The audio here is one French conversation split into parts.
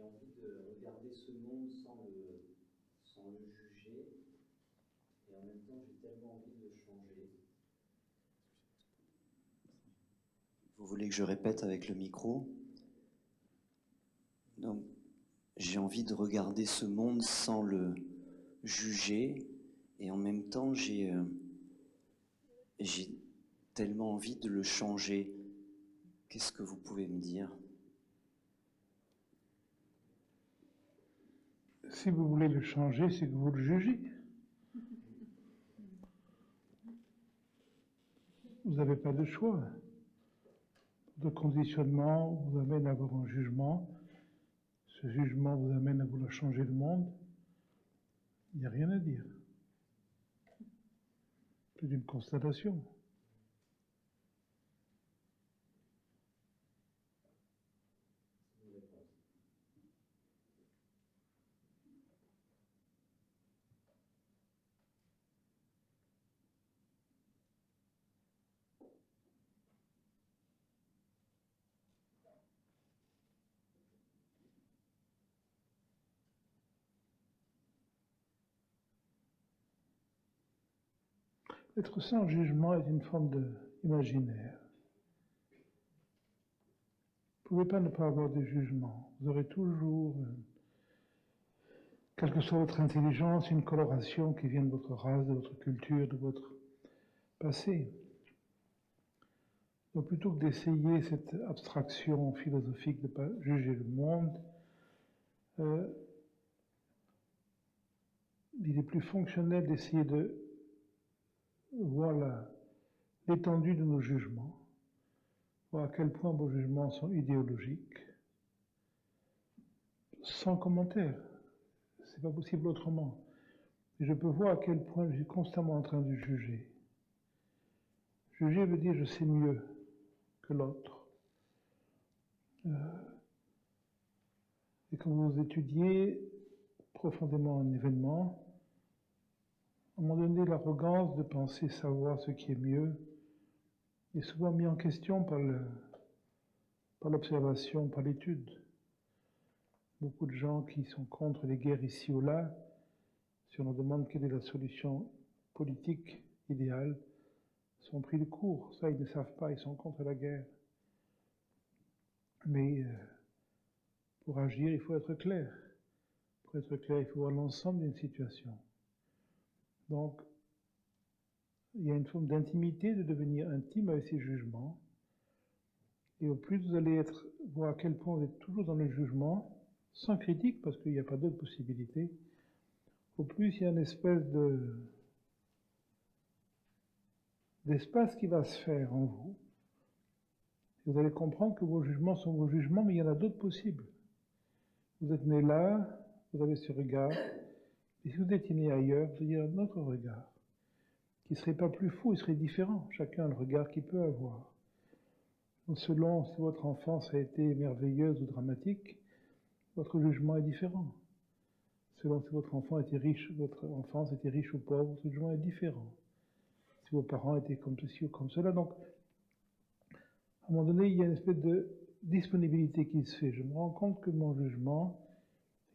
j'ai envie de regarder ce monde sans le juger, et en même temps j'ai tellement envie de le changer. Vous voulez que je répète avec le micro? Donc, j'ai envie de regarder ce monde sans le juger, et en même temps j'ai tellement envie de le changer. Qu'est-ce que vous pouvez me dire? Si vous voulez le changer, c'est que vous le jugez. Vous n'avez pas de choix. Votre conditionnement vous amène à avoir un jugement. Ce jugement vous amène à vouloir changer le monde. Il n'y a rien à dire. C'est une constatation. Être sans jugement est une forme d'imaginaire. Vous ne pouvez pas ne pas avoir de jugement. Vous aurez toujours, quelle que soit votre intelligence, une coloration qui vient de votre race, de votre culture, de votre passé. Donc plutôt que d'essayer cette abstraction philosophique de ne pas juger le monde, il est plus fonctionnel d'essayer de voir l'étendue de nos jugements, voir à quel point vos jugements sont idéologiques, sans commentaire. C'est pas possible autrement. Et je peux voir à quel point je suis constamment en train de juger. Juger veut dire je sais mieux que l'autre. Et quand vous étudiez profondément un événement, à un moment donné, l'arrogance de penser savoir ce qui est mieux est souvent mis en question par l'observation, par l'étude. Beaucoup de gens qui sont contre les guerres ici ou là, si on leur demande quelle est la solution politique idéale, sont pris de court. Ça, ils ne savent pas, ils sont contre la guerre. Mais pour agir, il faut être clair. Pour être clair, il faut voir l'ensemble d'une situation. Donc, il y a une forme d'intimité, de devenir intime avec ses jugements. Et au plus vous allez voir à quel point vous êtes toujours dans le jugement, sans critique, parce qu'il n'y a pas d'autre possibilité, au plus il y a une espèce d'espace qui va se faire en vous. Et vous allez comprendre que vos jugements sont vos jugements, mais il y en a d'autres possibles. Vous êtes né là, vous avez ce regard, et si vous étiez né ailleurs, vous auriez un autre regard, qui ne serait pas plus faux, il serait différent. Chacun a le regard qu'il peut avoir. Donc selon si votre enfance a été merveilleuse ou dramatique, votre jugement est différent. Selon si votre enfance était riche ou pauvre, votre jugement est différent. Si vos parents étaient comme ceci ou comme cela. Donc, à un moment donné, il y a une espèce de disponibilité qui se fait. Je me rends compte que mon jugement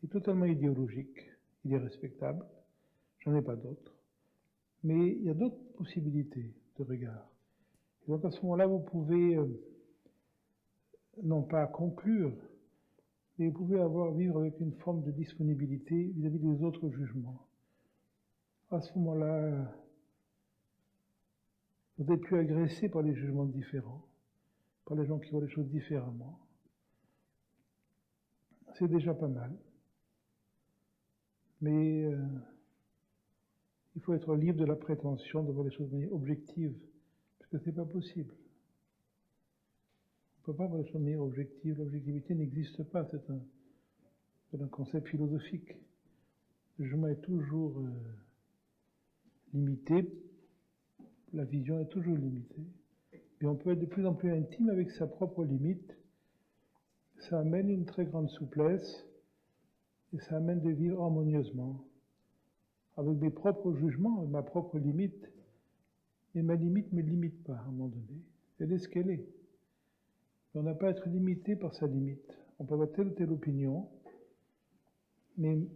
est totalement idéologique. Il est respectable. J'en ai pas d'autres. Mais il y a d'autres possibilités de regard. Et donc, à ce moment-là, vous pouvez, non pas conclure, mais vous pouvez vivre avec une forme de disponibilité vis-à-vis des autres jugements. À ce moment-là, vous n'êtes plus agressé par les jugements différents, par les gens qui voient les choses différemment. C'est déjà pas mal. Mais il faut être libre de la prétention de voir les choses de manière objective, parce que c'est pas possible. On ne peut pas voir les choses de manière objective. L'objectivité n'existe pas. C'est un concept philosophique. Le jugement est toujours limité. La vision est toujours limitée. Mais on peut être de plus en plus intime avec sa propre limite. Ça amène une très grande souplesse et ça amène de vivre harmonieusement avec mes propres jugements, ma propre limite. Et ma limite ne me limite pas à un moment donné. Elle est ce qu'elle est. On n'a pas à être limité par sa limite. On peut avoir telle ou telle opinion, mais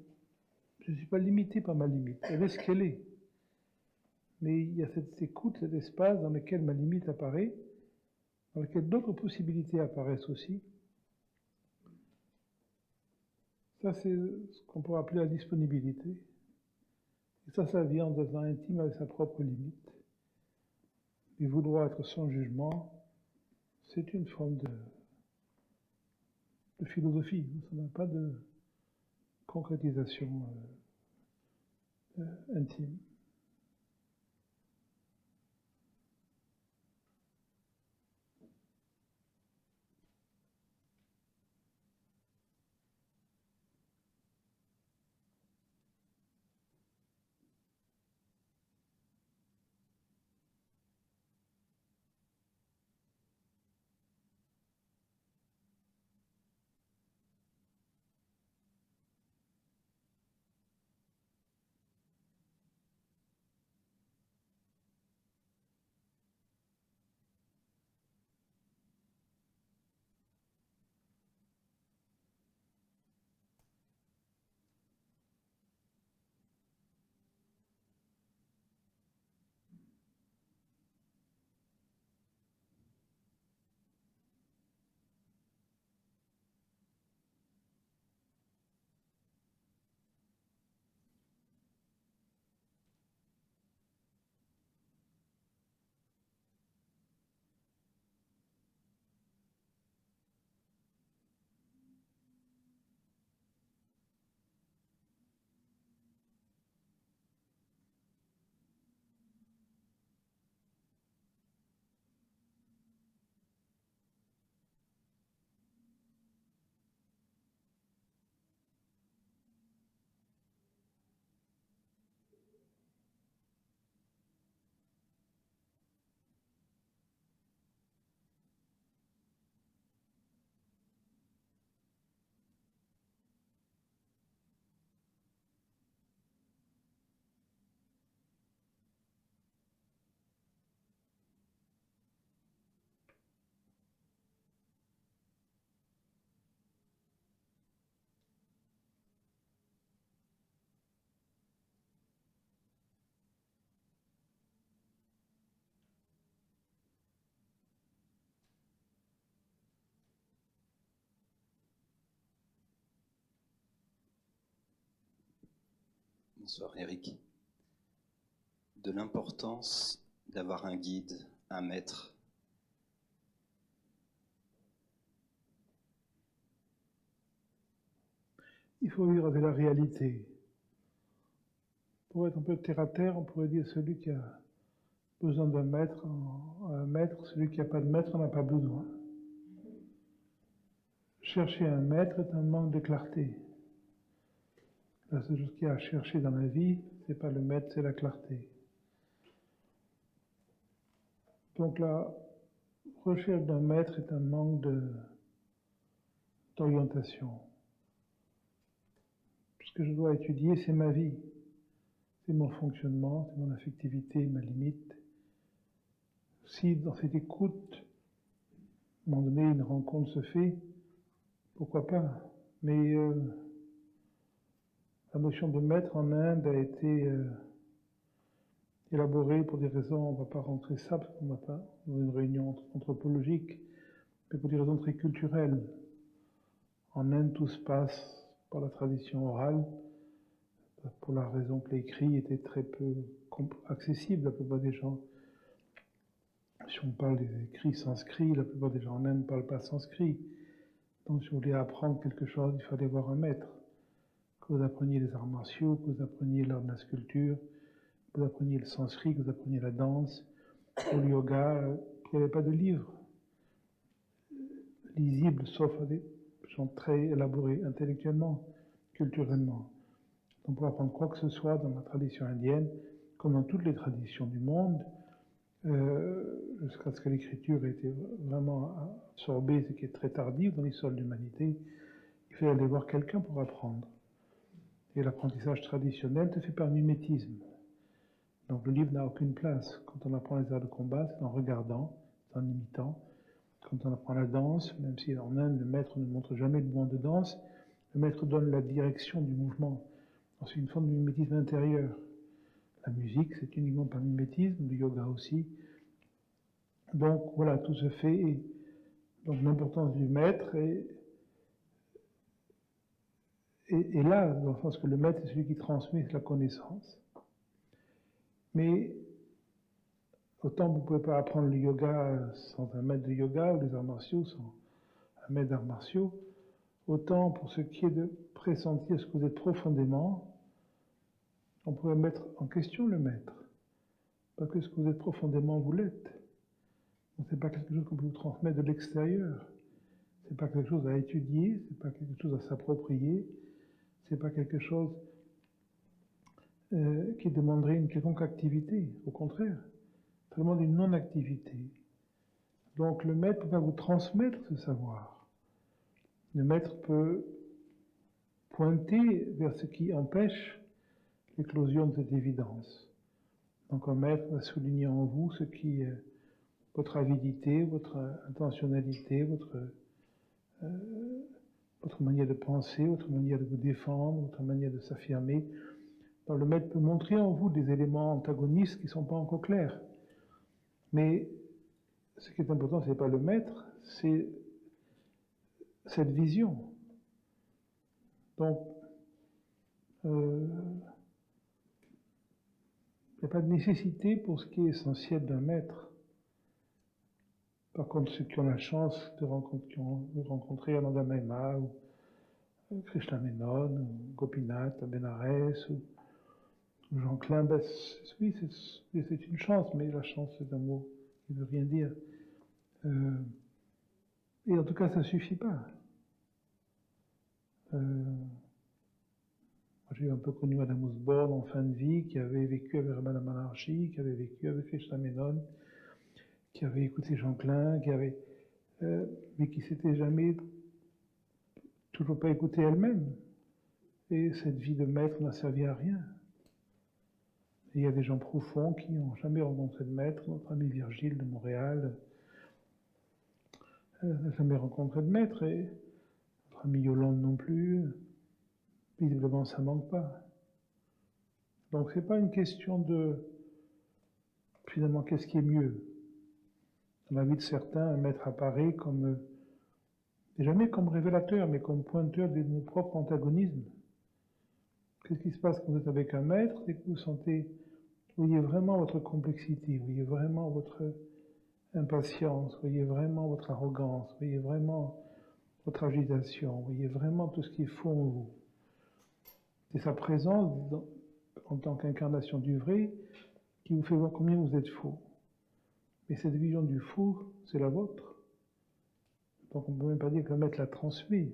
je ne suis pas limité par ma limite. Elle est ce qu'elle est. Mais il y a cette écoute, cet espace dans lequel ma limite apparaît, dans lequel d'autres possibilités apparaissent aussi. Ça, c'est ce qu'on pourrait appeler la disponibilité. Et ça vient en devenant intime avec sa propre limite. Et vouloir être sans jugement, c'est une forme de philosophie. Ça n'a pas de concrétisation intime. Bonsoir Eric. De l'importance d'avoir un guide, un maître. Il faut vivre avec la réalité. Pour être un peu terre à terre, on pourrait dire celui qui a besoin d'un maître, un maître, celui qui n'a pas de maître n'en a pas besoin. Chercher un maître est un manque de clarté. La seule chose qu'il y a à chercher dans la vie, c'est pas le maître, c'est la clarté. Donc la recherche d'un maître est un manque d'orientation. Ce que je dois étudier, c'est ma vie, c'est mon fonctionnement, c'est mon affectivité, ma limite. Si dans cette écoute, à un moment donné, une rencontre se fait, pourquoi pas? Mais la notion de maître en Inde a été élaborée pour des raisons, on ne va pas rentrer ça, parce qu'on n'a pas dans une réunion anthropologique, mais pour des raisons très culturelles. En Inde, tout se passe par la tradition orale, pour la raison que l'écrit était très peu accessible à la plupart des gens. Si on parle des écrits sanscrits, la plupart des gens en Inde ne parlent pas sanskrit. Donc si vous voulez apprendre quelque chose, il fallait avoir un maître. Que vous appreniez les arts martiaux, que vous appreniez l'art de la sculpture, que vous appreniez le sanskrit, que vous appreniez la danse, le yoga, il n'y avait pas de livre lisible, sauf à des gens très élaborés intellectuellement, culturellement. Donc pour apprendre quoi que ce soit dans la tradition indienne, comme dans toutes les traditions du monde, jusqu'à ce que l'écriture ait été vraiment absorbée, ce qui est très tardif dans l'histoire de l'humanité, il fallait aller voir quelqu'un pour apprendre. Et l'apprentissage traditionnel se fait par mimétisme. Donc le livre n'a aucune place. Quand on apprend les arts de combat, c'est en regardant, c'est en imitant. Quand on apprend la danse, même si en Inde le maître ne montre jamais le mouvement de danse, Le maître donne la direction du mouvement. C'est une forme de mimétisme intérieur. La musique, c'est uniquement par mimétisme, le yoga aussi. Donc voilà, tout se fait. Donc l'importance du maître est là, dans le sens que le maître est celui qui transmet la connaissance. Mais autant vous ne pouvez pas apprendre le yoga sans un maître de yoga, ou les arts martiaux sans un maître d'arts martiaux, autant pour ce qui est de pressentir ce que vous êtes profondément, on pourrait mettre en question le maître. Parce que ce que vous êtes profondément, vous l'êtes. Ce n'est pas quelque chose qu'on peut vous transmettre de l'extérieur. Ce n'est pas quelque chose à étudier, ce n'est pas quelque chose à s'approprier, ce n'est pas quelque chose qui demanderait une quelconque activité. Au contraire, ça demande une non-activité. Donc le maître va vous transmettre ce savoir. Le maître peut pointer vers ce qui empêche l'éclosion de cette évidence. Donc un maître va souligner en vous ce qui est votre avidité, votre intentionnalité, votre manière de penser, votre manière de vous défendre, votre manière de s'affirmer. Donc le maître peut montrer en vous des éléments antagonistes qui ne sont pas encore clairs. Mais ce qui est important, ce n'est pas le maître, c'est cette vision. Donc, il n'y a pas de nécessité pour ce qui est essentiel d'un maître. Par contre, ceux qui ont la chance de rencontrer Ananda Maima, ou Krishna Menon, ou Gopinath, Benares, ou Jean Klein, ben, oui, c'est une chance, mais la chance, c'est un mot qui ne veut rien dire. Et en tout cas, ça ne suffit pas. J'ai un peu connu Madame Osborne en fin de vie, qui avait vécu avec Ramana Maharshi, qui avait vécu avec Krishna Menon, qui avait écouté Jean Klein, mais qui s'était jamais, toujours pas écouté elle-même. Et cette vie de maître n'a servi à rien. Et il y a des gens profonds qui n'ont jamais rencontré de maître. Notre ami Virgile de Montréal n'a jamais rencontré de maître, et notre ami Yolande non plus. Visiblement, ça ne manque pas. Donc, ce n'est pas une question de, finalement, qu'est-ce qui est mieux. Dans la vie de certains, un maître apparaît comme, jamais comme révélateur, mais comme pointeur de nos propres antagonismes. Qu'est-ce qui se passe quand vous êtes avec un maître? C'est que vous voyez vraiment votre complexité, vous voyez vraiment votre impatience, vous voyez vraiment votre arrogance, vous voyez vraiment votre agitation, vous voyez vraiment tout ce qui est faux en vous. C'est sa présence en tant qu'incarnation du vrai qui vous fait voir combien vous êtes faux. Mais cette vision du faux, c'est la vôtre. Donc on ne peut même pas dire que le maître l'a transmis,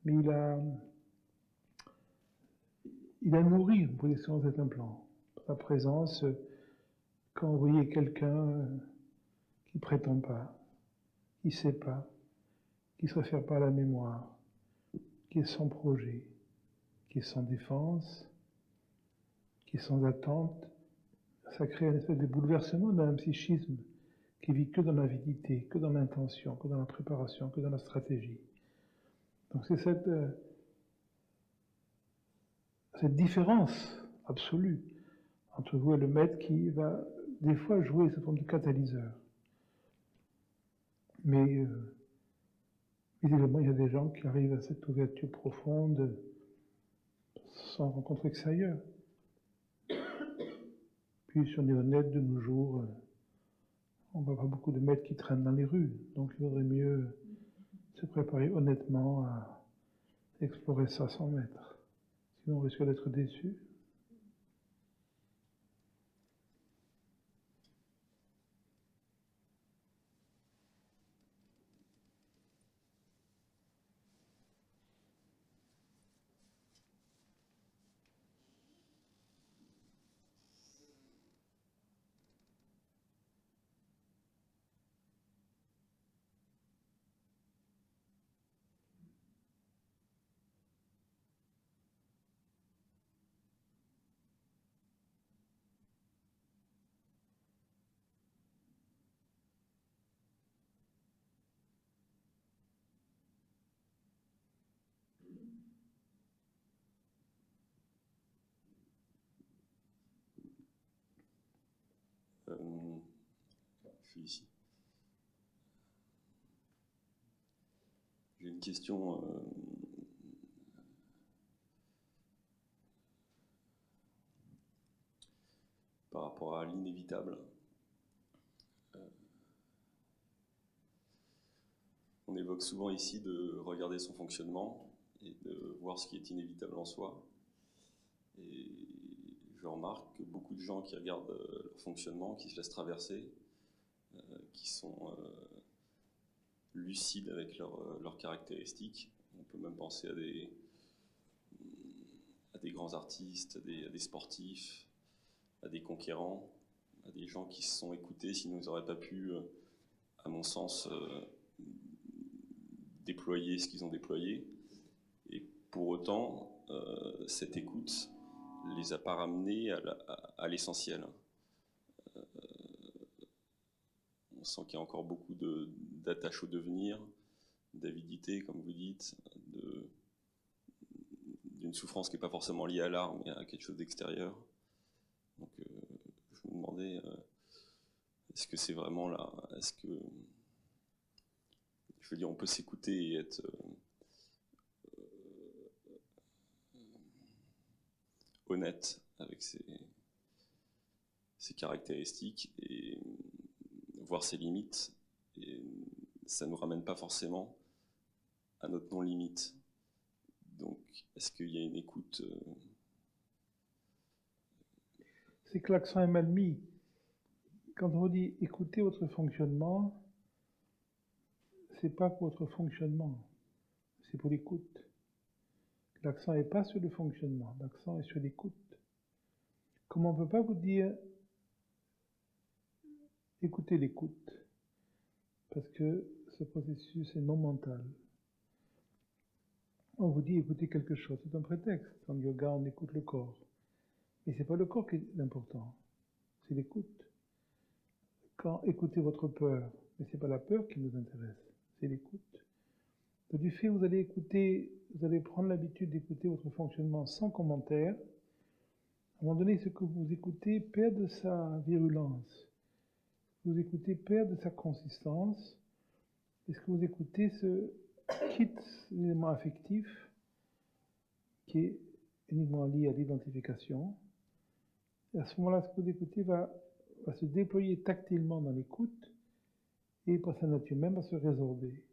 mais il a nourri, vous pouvez dire, cet implant. Sa présence, quand vous voyez quelqu'un qui ne prétend pas, qui ne sait pas, qui ne se réfère pas à la mémoire, qui est sans projet, qui est sans défense, qui est sans attente, ça crée une espèce de bouleversement dans un psychisme qui vit que dans l'avidité, que dans l'intention, que dans la préparation, que dans la stratégie. Donc c'est cette différence absolue entre vous et le maître qui va des fois jouer cette forme de catalyseur. Mais évidemment, il y a des gens qui arrivent à cette ouverture profonde sans rencontre extérieure. Puis si on est honnête de nos jours, on ne voit pas beaucoup de maîtres qui traînent dans les rues. Donc il vaudrait mieux se préparer honnêtement à explorer ça sans maître. Sinon on risque d'être déçu. suis ici. J'ai une question par rapport à l'inévitable. On évoque souvent ici de regarder son fonctionnement et de voir ce qui est inévitable en soi. Et je remarque que beaucoup de gens qui regardent leur fonctionnement, qui se laissent traverser, qui sont lucides avec leurs caractéristiques. On peut même penser à des grands artistes, à des sportifs, à des conquérants, à des gens qui se sont écoutés, sinon ils n'auraient pas pu, à mon sens, déployer ce qu'ils ont déployé. Et pour autant, cette écoute les a pas ramenés à l'essentiel. On sent qu'il y a encore beaucoup d'attache au devenir, d'avidité, comme vous dites, d'une souffrance qui n'est pas forcément liée à l'art, mais à quelque chose d'extérieur. Donc, je me demandais, est-ce que c'est vraiment là, est-ce que, je veux dire, on peut s'écouter et être honnête avec ses caractéristiques et voir ses limites, et ça ne nous ramène pas forcément à notre non-limite. Donc, est-ce qu'il y a une écoute C'est que l'accent est mal mis. Quand on dit écoutez votre fonctionnement, c'est pas pour votre fonctionnement, c'est pour l'écoute. L'accent n'est pas sur le fonctionnement, l'accent est sur l'écoute. Comme on ne peut pas vous dire écoutez l'écoute, parce que ce processus est non mental. On vous dit écoutez quelque chose, c'est un prétexte. En yoga, on écoute le corps. Mais ce n'est pas le corps qui est important, c'est l'écoute. Quand écoutez votre peur, mais ce n'est pas la peur qui nous intéresse, c'est l'écoute. Donc, du fait, vous allez écouter, vous allez prendre l'habitude d'écouter votre fonctionnement sans commentaire. À un moment donné, ce que vous écoutez perd de sa virulence. Vous écoutez perd de sa consistance. Et ce que vous écoutez se quitte l'élément affectif qui est uniquement lié à l'identification. Et à ce moment-là, ce que vous écoutez va se déployer tactilement dans l'écoute et par sa nature même va se résorber.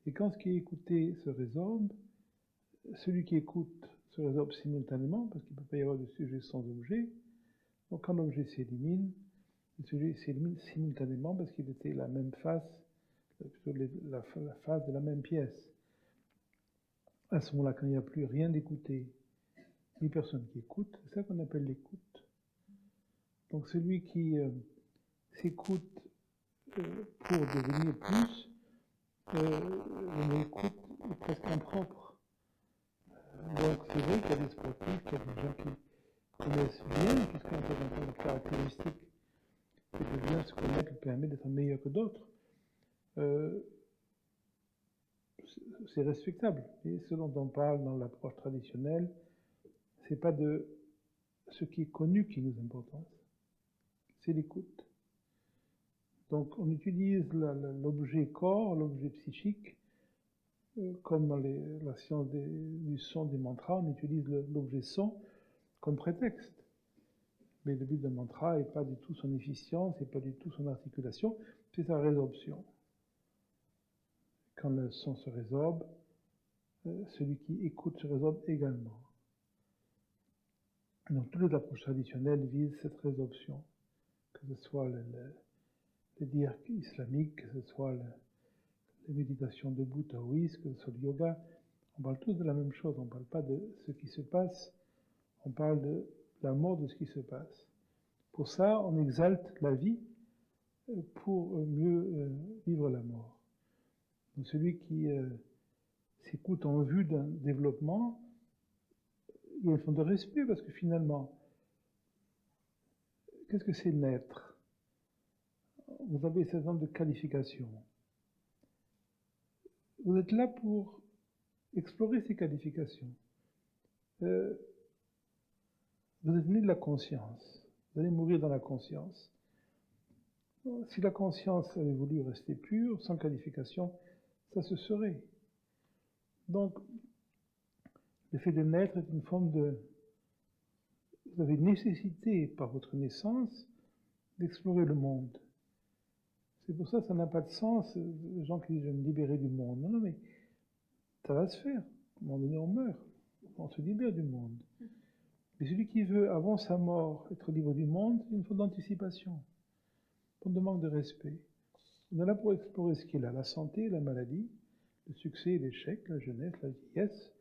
Et quand ce qui est écouté se résorbe, celui qui écoute se résorbe simultanément, parce qu'il ne peut pas y avoir de sujet sans objet. Donc quand l'objet s'élimine, le sujet s'élimine simultanément parce qu'il était la même face, la face de la même pièce. À ce moment-là, quand il n'y a plus rien d'écouté, ni personne qui écoute, c'est ça qu'on appelle l'écoute. Donc celui qui s'écoute pour devenir plus, le mot écoute est presque impropre. Donc c'est vrai qu'il y a des sportifs, qu'il y a des gens qui connaissent bien, puisqu'on peut entendre les caractéristiques, et de bien se connaître permet d'être meilleur que d'autres. C'est respectable. Et ce dont on parle dans l'approche traditionnelle, c'est pas de ce qui est connu qui nous importe, c'est l'écoute. Donc on utilise l'objet corps, l'objet psychique, comme dans la science du son, des mantras, on utilise l'objet son comme prétexte. Mais le but d'un mantra n'est pas du tout son efficience, n'est pas du tout son articulation, c'est sa résorption. Quand le son se résorbe, celui qui écoute se résorbe également. Donc toutes les approches traditionnelles visent cette résorption, que ce soit les dires islamiques, que ce soit les méditations debout taoïstes, que ce soit le yoga. On parle tous de la même chose, on ne parle pas de ce qui se passe, on parle de la mort de ce qui se passe. Pour ça, on exalte la vie pour mieux vivre la mort. Donc celui qui s'écoute en vue d'un développement, il y a une forme de respect, parce que finalement, qu'est-ce que c'est naître? Vous avez ce nombre de qualifications. Vous êtes là pour explorer ces qualifications. Vous êtes né de la conscience. Vous allez mourir dans la conscience. Si la conscience avait voulu rester pure, sans qualification, ça se serait. Donc, le fait de naître est une forme de... Vous avez nécessité, par votre naissance, d'explorer le monde. C'est pour ça que ça n'a pas de sens, les gens qui disent « je vais me libérer du monde ». Non, non, mais ça va se faire. À un moment donné, on meurt. On se libère du monde. Mais celui qui veut, avant sa mort, être libre du monde, c'est une forme d'anticipation, une forme de manque de respect. On est là pour explorer ce qui est là, la santé, la maladie, le succès et l'échec, la jeunesse, la vieillesse.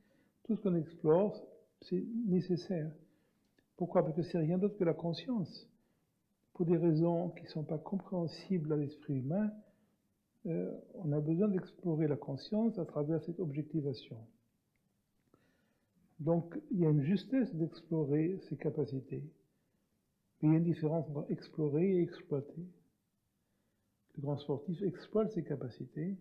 Tout ce qu'on explore, c'est nécessaire. Pourquoi? Parce que c'est rien d'autre que la conscience. Pour des raisons qui ne sont pas compréhensibles à l'esprit humain, on a besoin d'explorer la conscience à travers cette objectivation. Donc, il y a une justesse d'explorer ses capacités. Mais il y a une différence entre explorer et exploiter. Le grand sportif exploite ses capacités.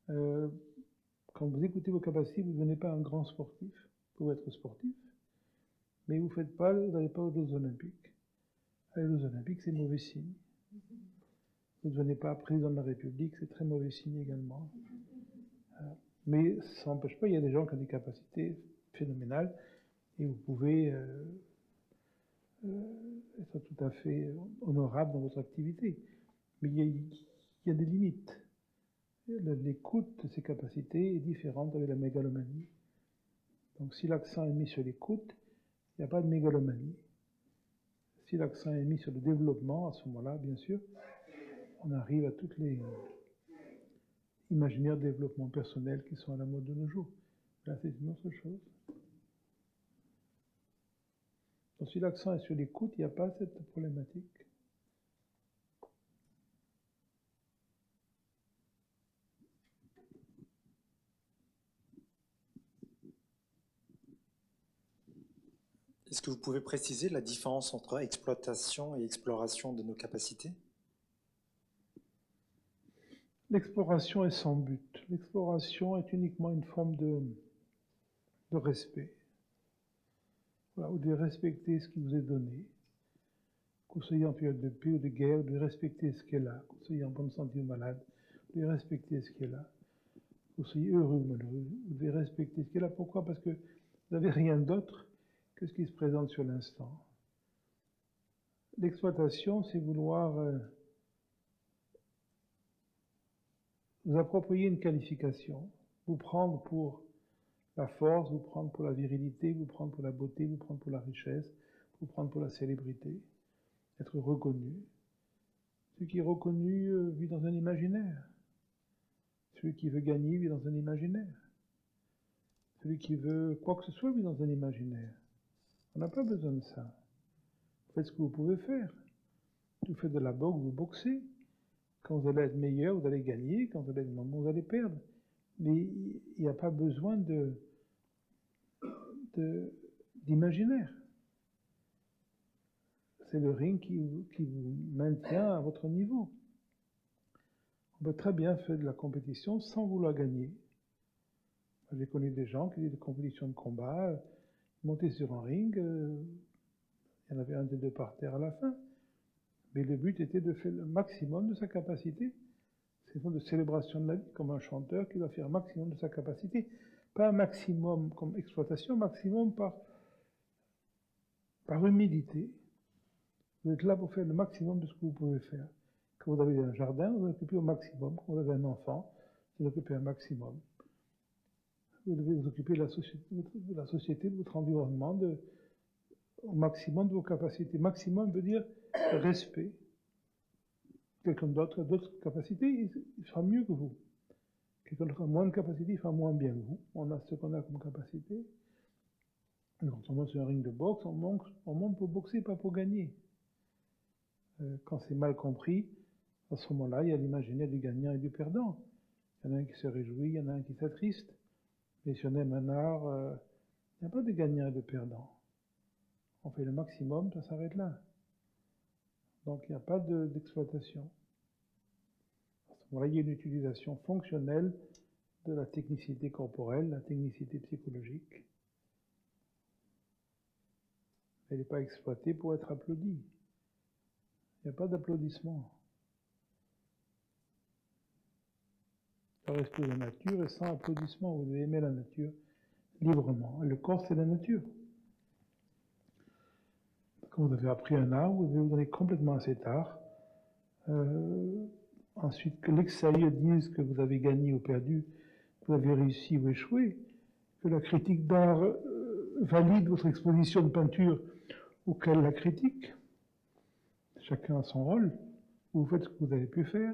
Quand vous écoutez vos capacités, vous ne devenez pas un grand sportif. Vous pouvez être sportif, mais vous n'allez pas aux Jeux Olympiques. Aller aux Jeux Olympiques, c'est mauvais signe. Vous ne devenez pas président de la République, c'est très mauvais signe également. Mais ça n'empêche pas, il y a des gens qui ont des capacités phénoménales et vous pouvez être tout à fait honorable dans votre activité. Mais il y a des limites. L'écoute de ces capacités est différente avec la mégalomanie. Donc si l'accent est mis sur l'écoute, il n'y a pas de mégalomanie. Si l'accent est mis sur le développement, à ce moment-là, bien sûr, on arrive à toutes les imaginaires de développement personnel qui sont à la mode de nos jours. Là, c'est une autre chose. Donc si l'accent est sur l'écoute, il n'y a pas cette problématique. Est-ce que vous pouvez préciser la différence entre exploitation et exploration de nos capacités? L'exploration est sans but. L'exploration est uniquement une forme de respect. Voilà, vous devez respecter ce qui vous est donné. Que vous soyez en période de paix ou de guerre, vous devez respecter ce qui est là. Que vous soyez en bonne santé ou malade, vous devez respecter ce qui est là. Que vous soyez heureux ou malheureux, vous devez respecter ce qui est là. Pourquoi? Parce que vous n'avez rien d'autre que ce qui se présente sur l'instant. L'exploitation, c'est vouloir vous approprier une qualification, vous prendre pour la force, vous prendre pour la virilité, vous prendre pour la beauté, vous prendre pour la richesse, vous prendre pour la célébrité, être reconnu. Celui qui est reconnu vit dans un imaginaire. Celui qui veut gagner vit dans un imaginaire. Celui qui veut quoi que ce soit vit dans un imaginaire. On n'a pas besoin de ça. Vous faites ce que vous pouvez faire. Vous faites de la boxe, vous boxez. Quand vous allez être meilleur, vous allez gagner. Quand vous allez être moins bon, vous allez perdre. Mais il n'y a pas besoin d'imaginaire. C'est le ring qui vous maintient à votre niveau. On peut très bien faire de la compétition sans vouloir gagner. J'ai connu des gens qui faisaient des compétitions de combat, montaient sur un ring, il y en avait un des deux par terre à la fin. Mais le but était de faire le maximum de sa capacité. C'est une forme de célébration de la vie, comme un chanteur qui doit faire un maximum de sa capacité. Pas un maximum comme exploitation, maximum par humilité. Vous êtes là pour faire le maximum de ce que vous pouvez faire. Quand vous avez un jardin, vous occupez au maximum. Quand vous avez un enfant, vous occupez un maximum. Vous devez vous occuper de la société, de votre environnement, au maximum de vos capacités. Maximum veut dire respect. Quelqu'un d'autre a d'autres capacités, il fera mieux que vous. Quelqu'un d'autre a moins de capacités, il fera moins bien que vous. On a ce qu'on a comme capacité. Et quand on monte sur un ring de boxe, on monte pour boxer, pas pour gagner. Quand c'est mal compris, à ce moment-là, il y a l'imaginaire du gagnant et du perdant. Il y en a un qui se réjouit, il y en a un qui s'attriste. Mais si on aime un art, il n'y a pas de gagnant et de perdant. On fait le maximum, ça s'arrête là. Donc il n'y a pas d'exploitation. À ce moment-là, il y a une utilisation fonctionnelle de la technicité corporelle, la technicité psychologique. Elle n'est pas exploitée pour être applaudie. Il n'y a pas d'applaudissement. par respect de la nature et sans applaudissement. Vous devez aimer la nature librement. Et le corps, c'est la nature. Quand vous avez appris un art, vous devez vous donner complètement à cet art. Ensuite, que l'extérieur dise que vous avez gagné ou perdu, que vous avez réussi ou échoué, que la critique d'art valide votre exposition de peinture ou qu'elle la critique. Chacun a son rôle. Vous faites ce que vous avez pu faire,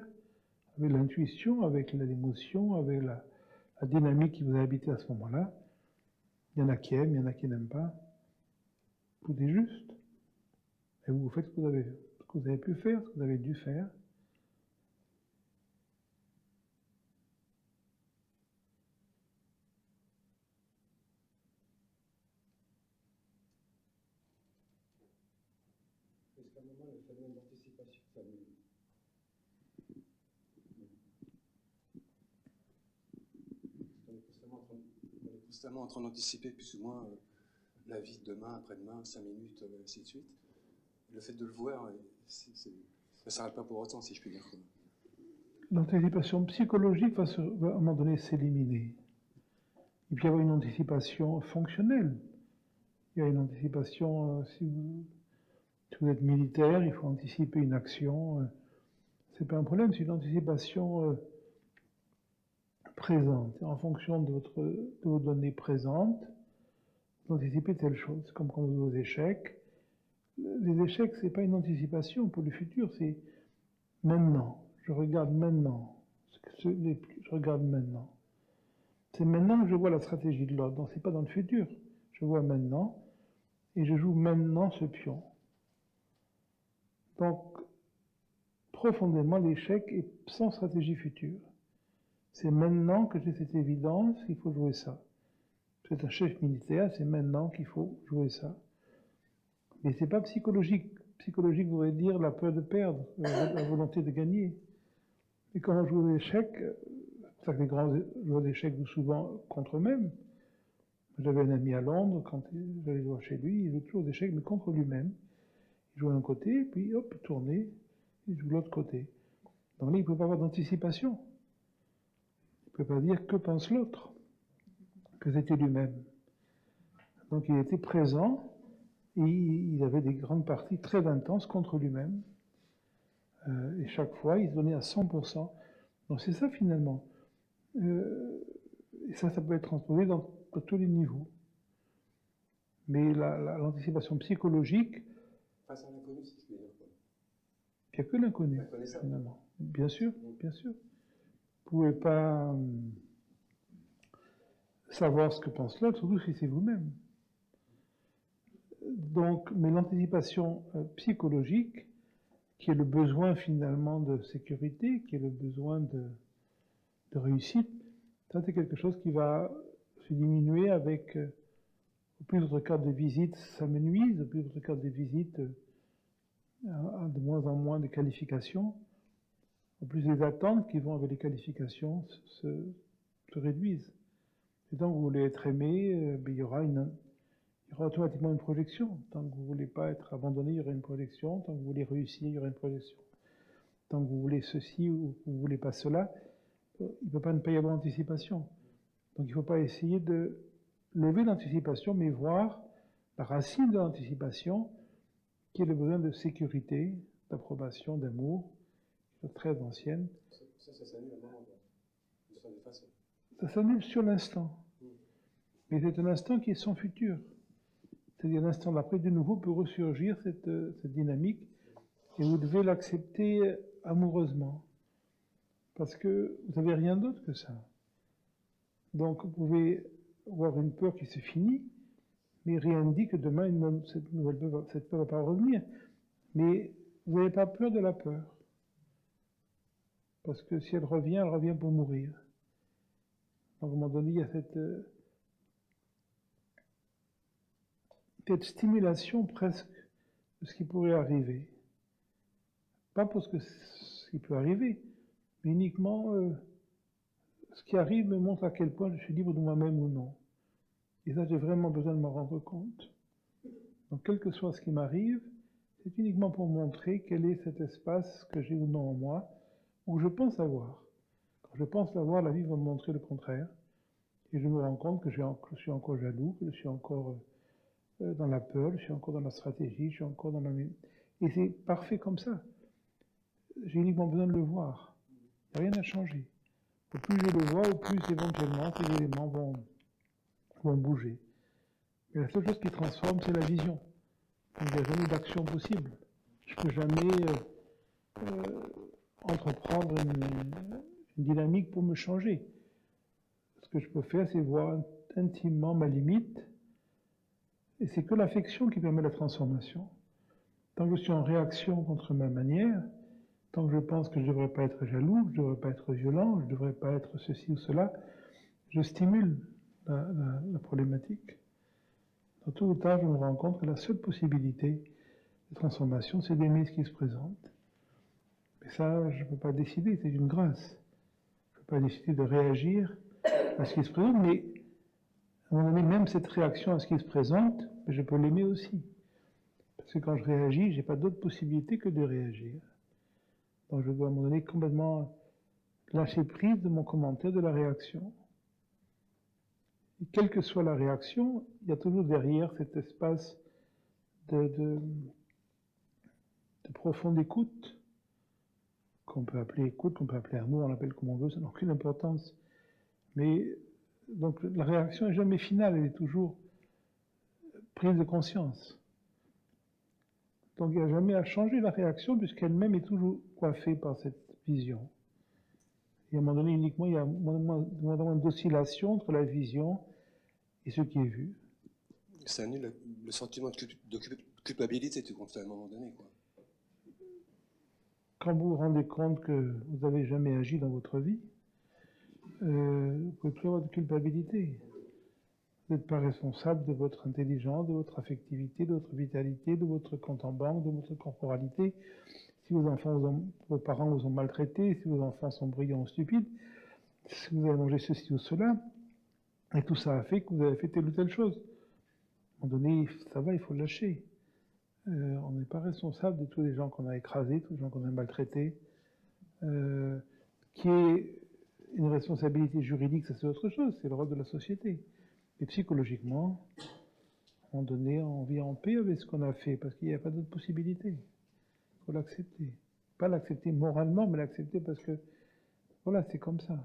avec l'intuition, avec l'émotion, avec la dynamique qui vous a habité à ce moment-là. Il y en a qui aiment, il y en a qui n'aiment pas. Tout est juste. Et vous faites ce que vous avez pu faire, ce que vous avez dû faire. Jusqu'à un moment, le phénomène d'anticipation, ça on est constamment en train d'anticiper plus ou moins la vie de demain, après-demain, 5 minutes, ainsi de suite. Le fait de le voir, ça ne s'arrête pas pour autant, si je puis dire. L'anticipation psychologique va à un moment donné s'éliminer. Il peut y avoir une anticipation fonctionnelle. Il y a une anticipation, si vous êtes militaire, il faut anticiper une action. C'est pas un problème, c'est une anticipation présente. En fonction de vos données présentes, vous anticipez telle chose, comme quand vous jouez aux échecs. Les échecs, c'est pas une anticipation pour le futur, c'est maintenant. Je regarde maintenant. Je regarde maintenant. C'est maintenant que je vois la stratégie de l'autre. Donc c'est pas dans le futur. Je vois maintenant et je joue maintenant ce pion. Donc profondément, l'échec est sans stratégie future. C'est maintenant que j'ai cette évidence qu'il faut jouer ça. C'est un chef militaire, c'est maintenant qu'il faut jouer ça. Mais c'est pas psychologique. Psychologique voudrait dire la peur de perdre, la volonté de gagner. Et quand on joue aux échecs, c'est ça que les grands joueurs d'échecs jouent souvent contre eux-mêmes. J'avais un ami à Londres, quand j'allais jouer chez lui, il joue toujours aux échecs, mais contre lui-même. Il joue d'un côté, puis hop, il tournait, il joue de l'autre côté. Donc là, il ne peut pas avoir d'anticipation. Il ne peut pas dire que pense l'autre, que c'était lui-même. Donc il était présent, et il avait des grandes parties très intenses contre lui-même. Et chaque fois, il se donnait à 100%. Donc c'est ça finalement. Et ça peut être transposé dans tous les niveaux. Mais l'anticipation psychologique... Face à l'inconnu, c'est ce que je veux dire. Il n'y a que l'inconnu, finalement. Bien sûr, bien sûr. Vous ne pouvez pas savoir ce que pense l'autre, surtout si c'est vous-même. Donc, mais l'anticipation psychologique, qui est le besoin finalement de sécurité, qui est le besoin de réussite, ça c'est quelque chose qui va se diminuer avec, au plus votre carte de visite s'amenuise, au plus votre carte de visite a de moins en moins de qualifications, au plus les attentes qui vont avec les qualifications se réduisent. Et donc vous voulez être aimé, il y aura automatiquement une projection. Tant que vous ne voulez pas être abandonné, il y aura une projection. Tant que vous voulez réussir, il y aura une projection. Tant que vous voulez ceci ou vous ne voulez pas cela, il ne peut pas ne pas y avoir d'anticipation. Donc il ne faut pas essayer de lever l'anticipation, mais voir la racine de l'anticipation, qui est le besoin de sécurité, d'approbation, d'amour, qui est très ancienne. Ça s'annule à un moment de son façon. Ça s'annule sur l'instant. Mais c'est un instant qui est sans futur. C'est-à-dire l'instant d'après, de nouveau, peut ressurgir cette dynamique, et vous devez l'accepter amoureusement. Parce que vous n'avez rien d'autre que ça. Donc vous pouvez avoir une peur qui se finit, mais rien ne dit que demain, cette peur ne va pas revenir. Mais vous n'avez pas peur de la peur. Parce que si elle revient pour mourir. Donc à un moment donné, il y a cette stimulation presque de ce qui pourrait arriver. Pas parce que ce qui peut arriver, mais uniquement ce qui arrive me montre à quel point je suis libre de moi-même ou non. Et ça, j'ai vraiment besoin de m'en rendre compte. Donc, quel que soit ce qui m'arrive, c'est uniquement pour montrer quel est cet espace que j'ai ou non en moi, où je pense avoir. Quand Je pense l'avoir, la vie va me montrer le contraire. Et je me rends compte que je suis encore jaloux, que je suis encore dans la peur, je suis encore dans la stratégie, je suis encore dans la... Et c'est parfait comme ça. J'ai uniquement besoin de le voir. Il n'y a rien à changer. Au plus je le vois, au plus éventuellement ces éléments vont bouger. Mais la seule chose qui transforme, c'est la vision. Donc il n'y a jamais d'action possible. Je ne peux jamais entreprendre une dynamique pour me changer. Ce que je peux faire, c'est voir intimement ma limite. Et c'est que l'affection qui permet la transformation. Tant que je suis en réaction contre ma manière, tant que je pense que je ne devrais pas être jaloux, je ne devrais pas être violent, je ne devrais pas être ceci ou cela, je stimule la problématique. Dans tout ou tard, je me rends compte que la seule possibilité de transformation, c'est d'aimer ce qui se présente. Mais ça, je ne peux pas décider, c'est une grâce. Je ne peux pas décider de réagir à ce qui se présente, mais à un moment donné, même cette réaction à ce qui se présente, je peux l'aimer aussi. Parce que quand je réagis, je n'ai pas d'autre possibilité que de réagir. Donc je dois à un moment donné complètement lâcher prise de mon commentaire, de la réaction. Et quelle que soit la réaction, il y a toujours derrière cet espace de profonde écoute, qu'on peut appeler écoute, qu'on peut appeler amour, on l'appelle comme on veut, ça n'a aucune importance. Mais donc la réaction n'est jamais finale, elle est toujours prise de conscience. Donc il n'y a jamais à changer la réaction puisqu'elle-même est toujours coiffée par cette vision. Et à un moment donné, uniquement, il y a moins d'oscillation entre la vision et ce qui est vu. Ça annule le sentiment de culpabilité, tu comptes, à un moment donné, quoi. Quand vous vous rendez compte que vous n'avez jamais agi dans votre vie, vous ne pouvez plus avoir de culpabilité. Vous n'êtes pas responsable de votre intelligence, de votre affectivité, de votre vitalité, de votre compte en banque, de votre corporalité. Si vos parents vous ont maltraité, si vos enfants sont brillants ou stupides, si vous avez mangé ceci ou cela, et tout ça a fait que vous avez fait telle ou telle chose. À un moment donné, ça va, il faut le lâcher. On n'est pas responsable de tous les gens qu'on a écrasés, tous les gens qu'on a maltraités. Qui est une responsabilité juridique, ça c'est autre chose, c'est le rôle de la société. Et psychologiquement, à un moment donné, on vit en paix avec ce qu'on a fait, parce qu'il n'y a pas d'autre possibilité. Il faut l'accepter. Pas l'accepter moralement, mais l'accepter parce que, voilà, c'est comme ça.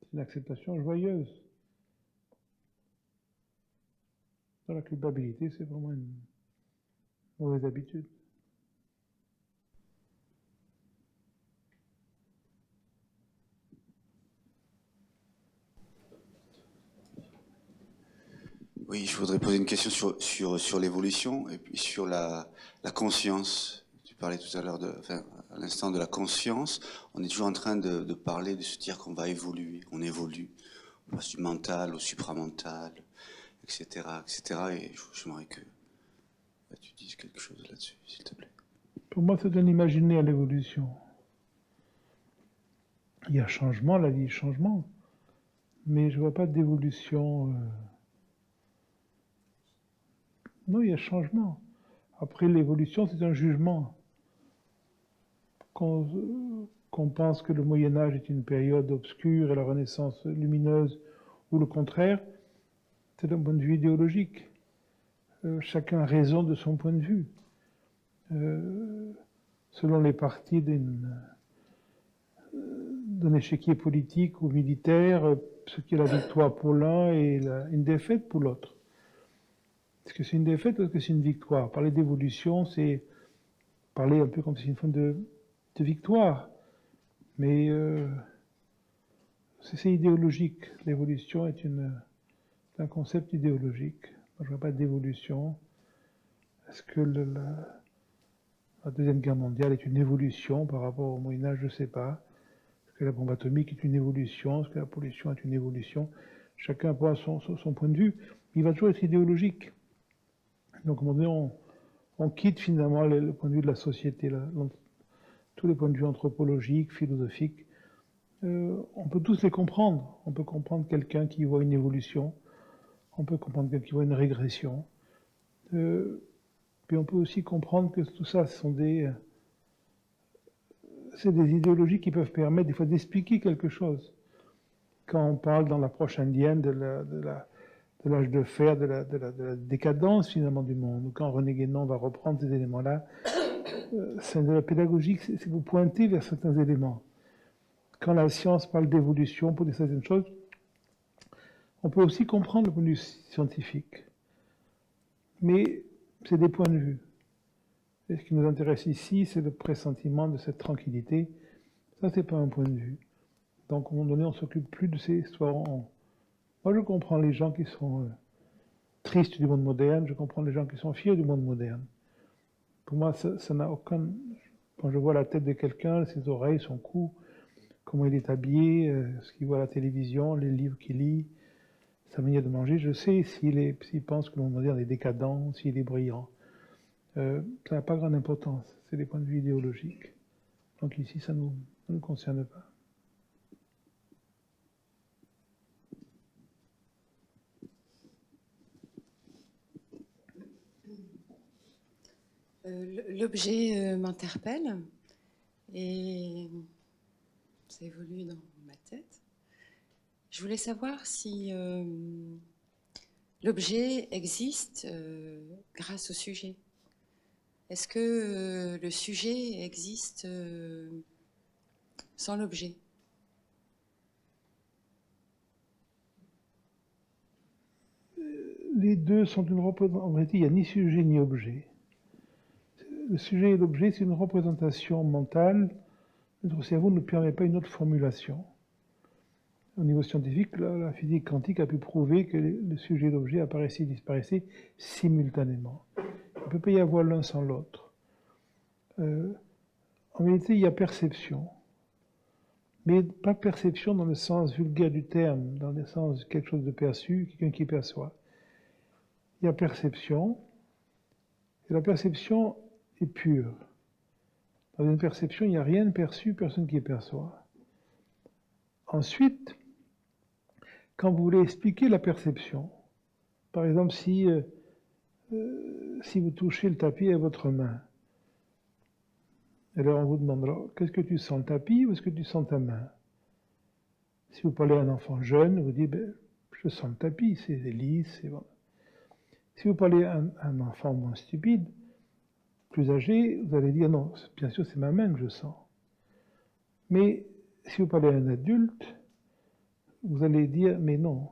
C'est une acceptation joyeuse. Dans la culpabilité, c'est vraiment une mauvaise habitude. Oui, je voudrais poser une question sur l'évolution et puis sur la conscience. Tu parlais tout à l'heure, à l'instant de la conscience. On est toujours en train de parler, de se dire qu'on va évoluer. On évolue. On passe du mental au supramental, etc., etc. Et j'aimerais que tu dises quelque chose là-dessus, s'il te plaît. Pour moi, c'est un imaginaire, l'évolution. Il y a changement, la vie est changement. Mais je ne vois pas d'évolution... Non, il y a changement. Après, l'évolution, c'est un jugement. Qu'on pense que le Moyen-Âge est une période obscure et la Renaissance lumineuse, ou le contraire, c'est un point de vue idéologique. Chacun a raison de son point de vue. Selon les partis d'un échiquier politique ou militaire, ce qui est la victoire pour l'un et une défaite pour l'autre. Est-ce que c'est une défaite ou est-ce que c'est une victoire? Parler d'évolution, c'est parler un peu comme si c'est une forme de victoire. Mais c'est idéologique. L'évolution est un concept idéologique. Moi, je ne vois pas d'évolution. Est-ce que la Deuxième Guerre mondiale est une évolution par rapport au Moyen-Âge? Je ne sais pas. Est-ce que la bombe atomique est une évolution? Est-ce que la pollution est une évolution? Chacun a son point de vue. Il va toujours être idéologique. Donc, à un moment donné, on quitte finalement le point de vue de la société, tous les points de vue anthropologiques, philosophiques. On peut tous les comprendre. On peut comprendre quelqu'un qui voit une évolution. On peut comprendre quelqu'un qui voit une régression. Puis on peut aussi comprendre que tout ça, c'est c'est des idéologies qui peuvent permettre des fois d'expliquer quelque chose. Quand on parle dans l'approche indienne de l'âge de fer, de la décadence finalement du monde, ou quand René Guénon va reprendre ces éléments-là, c'est de la pédagogie, c'est vous pointer vers certains éléments. Quand la science parle d'évolution pour certaines choses, on peut aussi comprendre le point de vue scientifique. Mais c'est des points de vue. Et ce qui nous intéresse ici, c'est le pressentiment de cette tranquillité. Ça, c'est pas un point de vue. Donc, à un moment donné, on s'occupe plus de ces histoires. Moi, je comprends les gens qui sont tristes du monde moderne, je comprends les gens qui sont fiers du monde moderne. Pour moi, ça n'a aucun... Quand je vois la tête de quelqu'un, ses oreilles, son cou, comment il est habillé, ce qu'il voit à la télévision, les livres qu'il lit, sa manière de manger, je sais s'il pense que le monde moderne est décadent, s'il est brillant. Ça n'a pas grande importance, c'est des points de vue idéologiques. Donc ici, ça ne nous concerne pas. L'objet m'interpelle et ça évolue dans ma tête. Je voulais savoir si l'objet existe grâce au sujet. Est-ce que le sujet existe sans l'objet? Les deux sont une représentation. En vérité, il n'y a ni sujet ni objet. Le sujet et l'objet, c'est une représentation mentale. Notre cerveau ne permet pas une autre formulation. Au niveau scientifique, la physique quantique a pu prouver que le sujet et l'objet apparaissaient et disparaissaient simultanément. Il ne peut pas y avoir l'un sans l'autre. En vérité, il y a perception. Mais pas perception dans le sens vulgaire du terme, dans le sens de quelque chose de perçu, quelqu'un qui perçoit. Il y a perception, et la perception est pure. Dans une perception, il n'y a rien de perçu, personne qui perçoit. Ensuite, quand vous voulez expliquer la perception, par exemple, si vous touchez le tapis avec votre main, alors on vous demandera, qu'est-ce que tu sens, le tapis ou est-ce que tu sens ta main? Si vous parlez à un enfant jeune, vous dites, je sens le tapis, c'est lisse, c'est bon. Si vous parlez à un enfant moins stupide, plus âgé, vous allez dire, non, bien sûr, c'est ma main que je sens. Mais si vous parlez à un adulte, vous allez dire, mais non,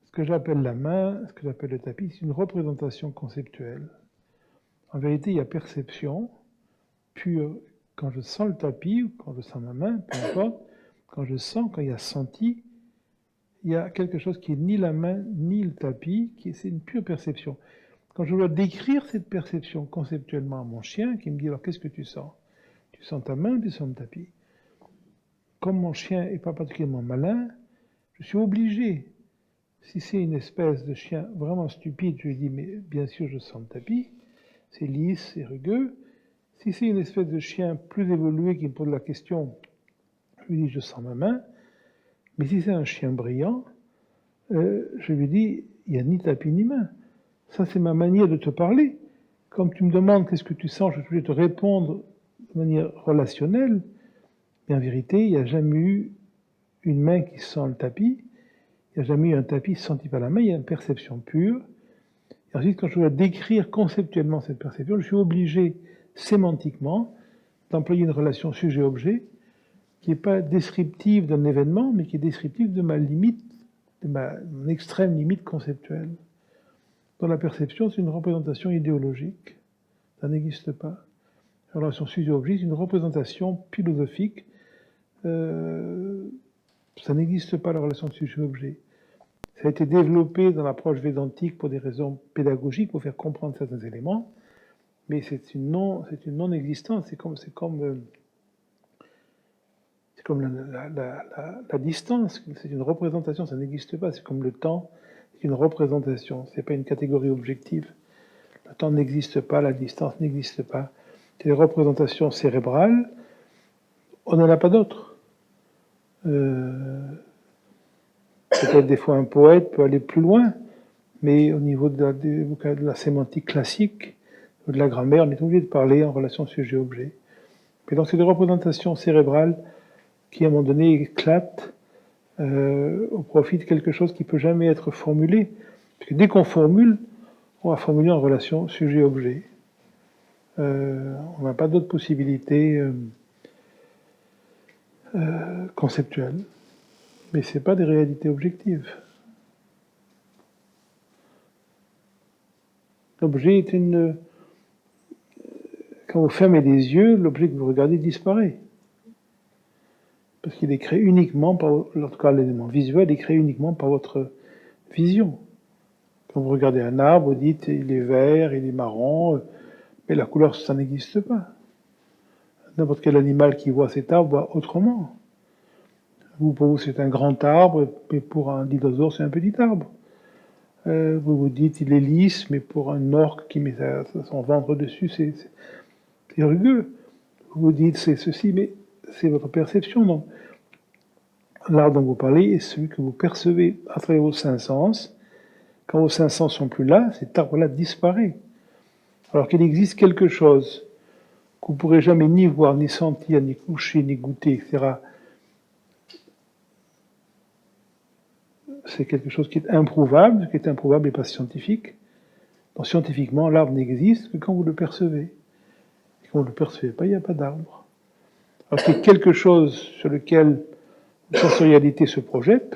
ce que j'appelle la main, ce que j'appelle le tapis, c'est une représentation conceptuelle. En vérité, il y a perception pure. Quand je sens le tapis, ou quand je sens ma main, peu importe, quand je sens, quand il y a senti, il y a quelque chose qui est ni la main, ni le tapis, c'est une pure perception. Quand je dois décrire cette perception conceptuellement à mon chien, qui me dit, alors qu'est-ce que tu sens? Tu sens ta main ou tu sens le tapis? Comme mon chien n'est pas particulièrement malin, je suis obligé, si c'est une espèce de chien vraiment stupide, je lui dis, mais bien sûr je sens le tapis, c'est lisse, c'est rugueux. Si c'est une espèce de chien plus évolué qui me pose la question, je lui dis, je sens ma main. Mais si c'est un chien brillant, je lui dis, il n'y a ni tapis ni main. Ça, c'est ma manière de te parler. Comme tu me demandes qu'est-ce que tu sens, je vais te répondre de manière relationnelle. Mais en vérité, il n'y a jamais eu une main qui sent le tapis. Il n'y a jamais eu un tapis senti par la main. Il y a une perception pure. Et ensuite, quand je dois décrire conceptuellement cette perception, je suis obligé, sémantiquement, d'employer une relation sujet-objet qui n'est pas descriptive d'un événement, mais qui est descriptive de ma limite, de mon extrême limite conceptuelle. Dans la perception, c'est une représentation idéologique. Ça n'existe pas. La relation sujet-objet, c'est une représentation philosophique. Ça n'existe pas, la relation sujet-objet. Ça a été développé dans l'approche védantique pour des raisons pédagogiques, pour faire comprendre certains éléments, mais c'est une non-existence. C'est comme la distance. C'est une représentation, ça n'existe pas. C'est comme le temps, c'est une représentation. C'est pas une catégorie objective. Le temps n'existe pas, la distance n'existe pas. C'est une représentation cérébrale. On n'en a pas d'autre. Peut-être des fois un poète peut aller plus loin, mais au niveau de la sémantique classique, de la grammaire, on est obligé de parler en relation sujet-objet. Mais donc c'est des représentations cérébrales qui à un moment donné éclatent au profit de quelque chose qui ne peut jamais être formulé. Parce que dès qu'on formule, on va formuler en relation sujet-objet. On n'a pas d'autres possibilités conceptuelles. Mais ce n'est pas des réalités objectives. L'objet est une... Quand vous fermez les yeux, l'objet que vous regardez disparaît. Parce qu'il est créé uniquement par... En tout cas, l'élément visuel est créé uniquement par votre vision. Quand vous regardez un arbre, vous dites il est vert, il est marron, mais la couleur, ça n'existe pas. N'importe quel animal qui voit cet arbre voit autrement. Vous, pour vous, c'est un grand arbre, mais pour un dinosaure, c'est un petit arbre. Vous vous dites il est lisse, mais pour un orque qui met son ventre dessus, c'est rugueux. Vous vous dites c'est ceci, mais c'est votre perception. Donc, l'arbre dont vous parlez est celui que vous percevez à travers vos cinq sens. Quand vos cinq sens sont plus là, cet arbre-là disparaît. Alors qu'il existe quelque chose que vous ne pourrez jamais ni voir, ni sentir, ni toucher, ni goûter, etc. C'est quelque chose qui est improuvable et pas scientifique. Donc scientifiquement, l'arbre n'existe que quand vous le percevez. Et quand vous ne le percevez pas, il n'y a pas d'arbre. Alors c'est quelque chose sur lequel la sensorialité se projette.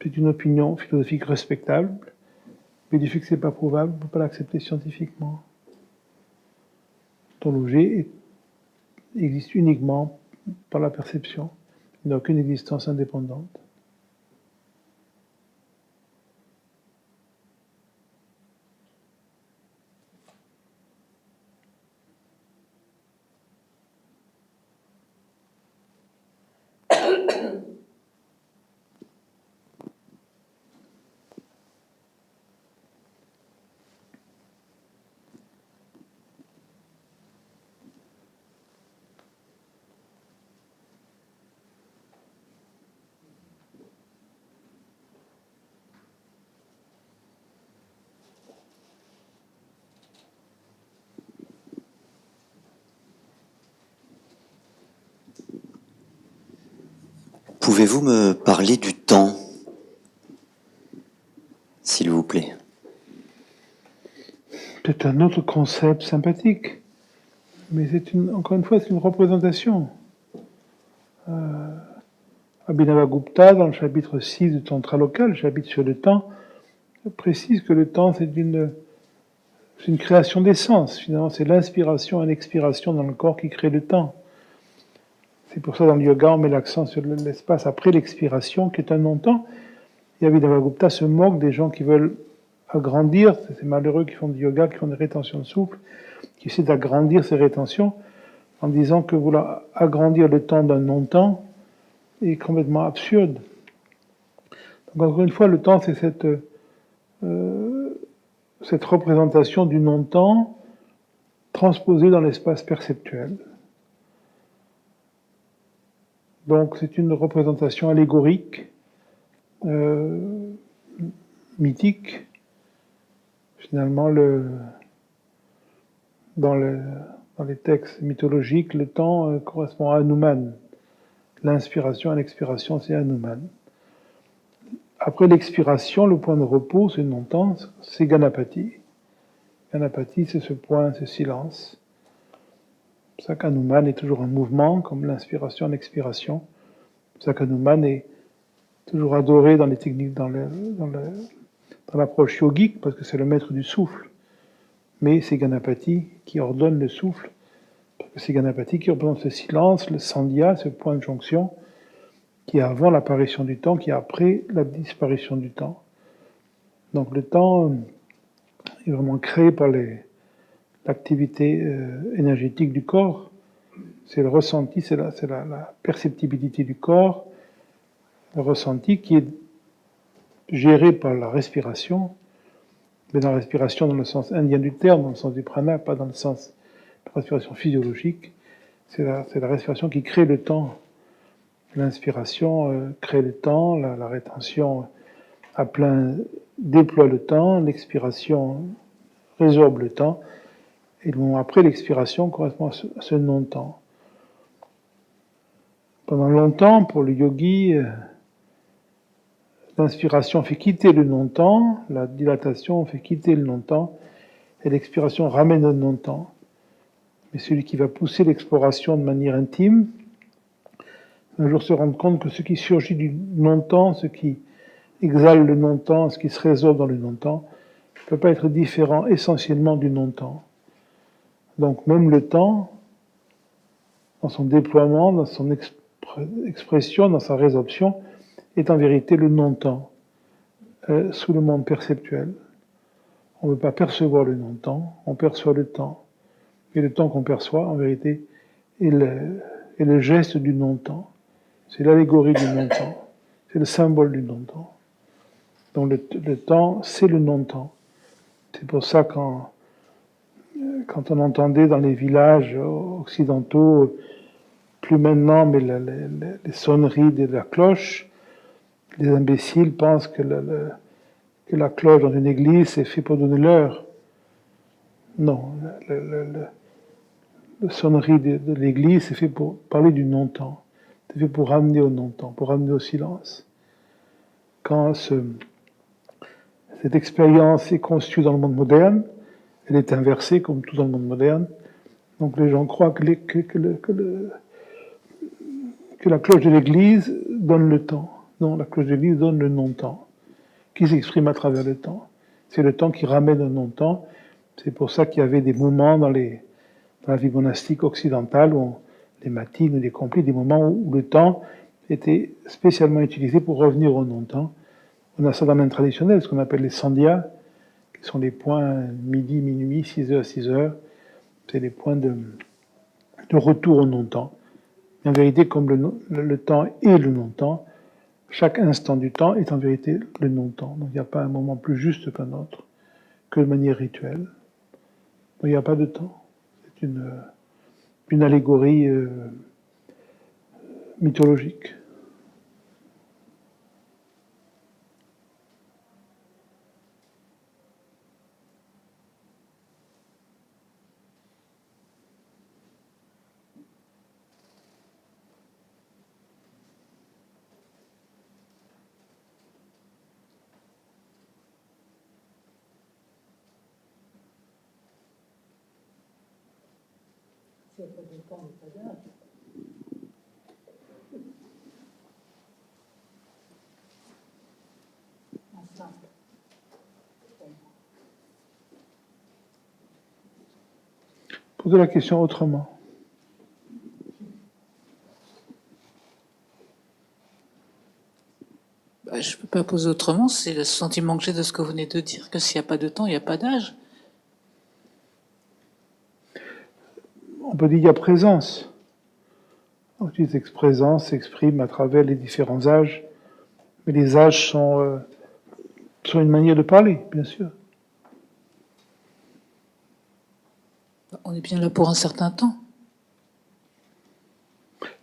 C'est une opinion philosophique respectable, mais du fait que ce n'est pas prouvable, on ne peut pas l'accepter scientifiquement. Donc l'objet existe uniquement par la perception. Il n'a aucune existence indépendante. Pouvez-vous me parler du temps, s'il vous plaît? C'est un autre concept sympathique, mais encore une fois, c'est une représentation. Abhinavagupta, dans le chapitre 6 du Tantra local, le chapitre sur le temps, précise que le temps, c'est une création d'essence. Finalement, c'est l'inspiration et l'expiration dans le corps qui crée le temps. C'est pour ça, dans le yoga, on met l'accent sur l'espace après l'expiration, qui est un non-temps. Et Abhinavagupta se moque des gens qui veulent agrandir, ces malheureux qui font du yoga, qui font des rétentions de souffle, qui essaient d'agrandir ces rétentions, en disant que vouloir agrandir le temps d'un non-temps est complètement absurde. Donc, encore une fois, le temps, c'est cette représentation du non-temps transposée dans l'espace perceptuel. Donc c'est une représentation allégorique, mythique. Finalement, dans les textes mythologiques, le temps correspond à Hanuman. L'inspiration et l'expiration, c'est Hanuman. Après l'expiration, le point de repos, ce non-temps, c'est Ganapati. Ganapati, c'est ce point, ce silence. C'est pour ça qu'Hanuman est toujours en mouvement, comme l'inspiration et l'expiration. C'est pour ça qu'Hanuman est toujours adoré dans les techniques, dans l'approche yogique, parce que c'est le maître du souffle. Mais c'est Ganapati qui ordonne le souffle, parce que c'est Ganapati qui représente ce silence, le sandhya, ce point de jonction, qui est avant l'apparition du temps, qui est après la disparition du temps. Donc le temps est vraiment créé par l'activité énergétique du corps. C'est le ressenti, c'est la perceptibilité du corps, le ressenti qui est géré par la respiration, mais dans la respiration dans le sens indien du terme, dans le sens du prana, pas dans le sens de la respiration physiologique. C'est la respiration qui crée le temps. L'inspiration crée le temps, la rétention à plein déploie le temps, l'expiration résorbe le temps, et le moment après l'expiration correspond à ce non-temps. Pendant longtemps, pour le yogi, l'inspiration fait quitter le non-temps, la dilatation fait quitter le non-temps, et l'expiration ramène le non-temps. Mais celui qui va pousser l'exploration de manière intime, un jour se rendre compte que ce qui surgit du non-temps, ce qui exhale le non-temps, ce qui se résolve dans le non-temps, ne peut pas être différent essentiellement du non-temps. Donc même le temps, dans son déploiement, dans son expression, dans sa résorption, est en vérité le non-temps, sous le monde perceptuel. On ne peut pas percevoir le non-temps, on perçoit le temps. Et le temps qu'on perçoit, en vérité, est le geste du non-temps. C'est l'allégorie du non-temps. C'est le symbole du non-temps. Donc le temps, c'est le non-temps. C'est pour ça quand on entendait dans les villages occidentaux, plus maintenant, mais les sonneries de la cloche, les imbéciles pensent que la cloche dans une église, c'est fait pour donner l'heure. Non, la sonnerie de l'église, c'est fait pour parler du non-temps. C'est fait pour ramener au non-temps, pour ramener au silence. Quand cette expérience est conçue dans le monde moderne, elle est inversée comme tout dans le monde moderne. Donc les gens croient que la cloche de l'église donne le temps. Non, la cloche de l'église donne le non-temps, qui s'exprime à travers le temps. C'est le temps qui ramène au non-temps. C'est pour ça qu'il y avait des moments dans la vie monastique occidentale, les matines ou les complis, des moments où le temps était spécialement utilisé pour revenir au non-temps. On a ça dans le même traditionnel, ce qu'on appelle les sandhyas, qui sont les points midi, minuit, 6h, 6h. C'est les points de retour au non-temps. En vérité, comme le temps est le non-temps, chaque instant du temps est en vérité le non-temps. Donc il n'y a pas un moment plus juste qu'un autre, que de manière rituelle. Donc il n'y a pas de temps. C'est une allégorie mythologique. Posez la question autrement. Je ne peux pas poser autrement, c'est le sentiment que j'ai de ce que vous venez de dire, que s'il n'y a pas de temps, il n'y a pas d'âge. On peut dire qu'il y a présence. On utilise présence s'exprime à travers les différents âges, mais les âges sont une manière de parler, bien sûr. On est bien là pour un certain temps.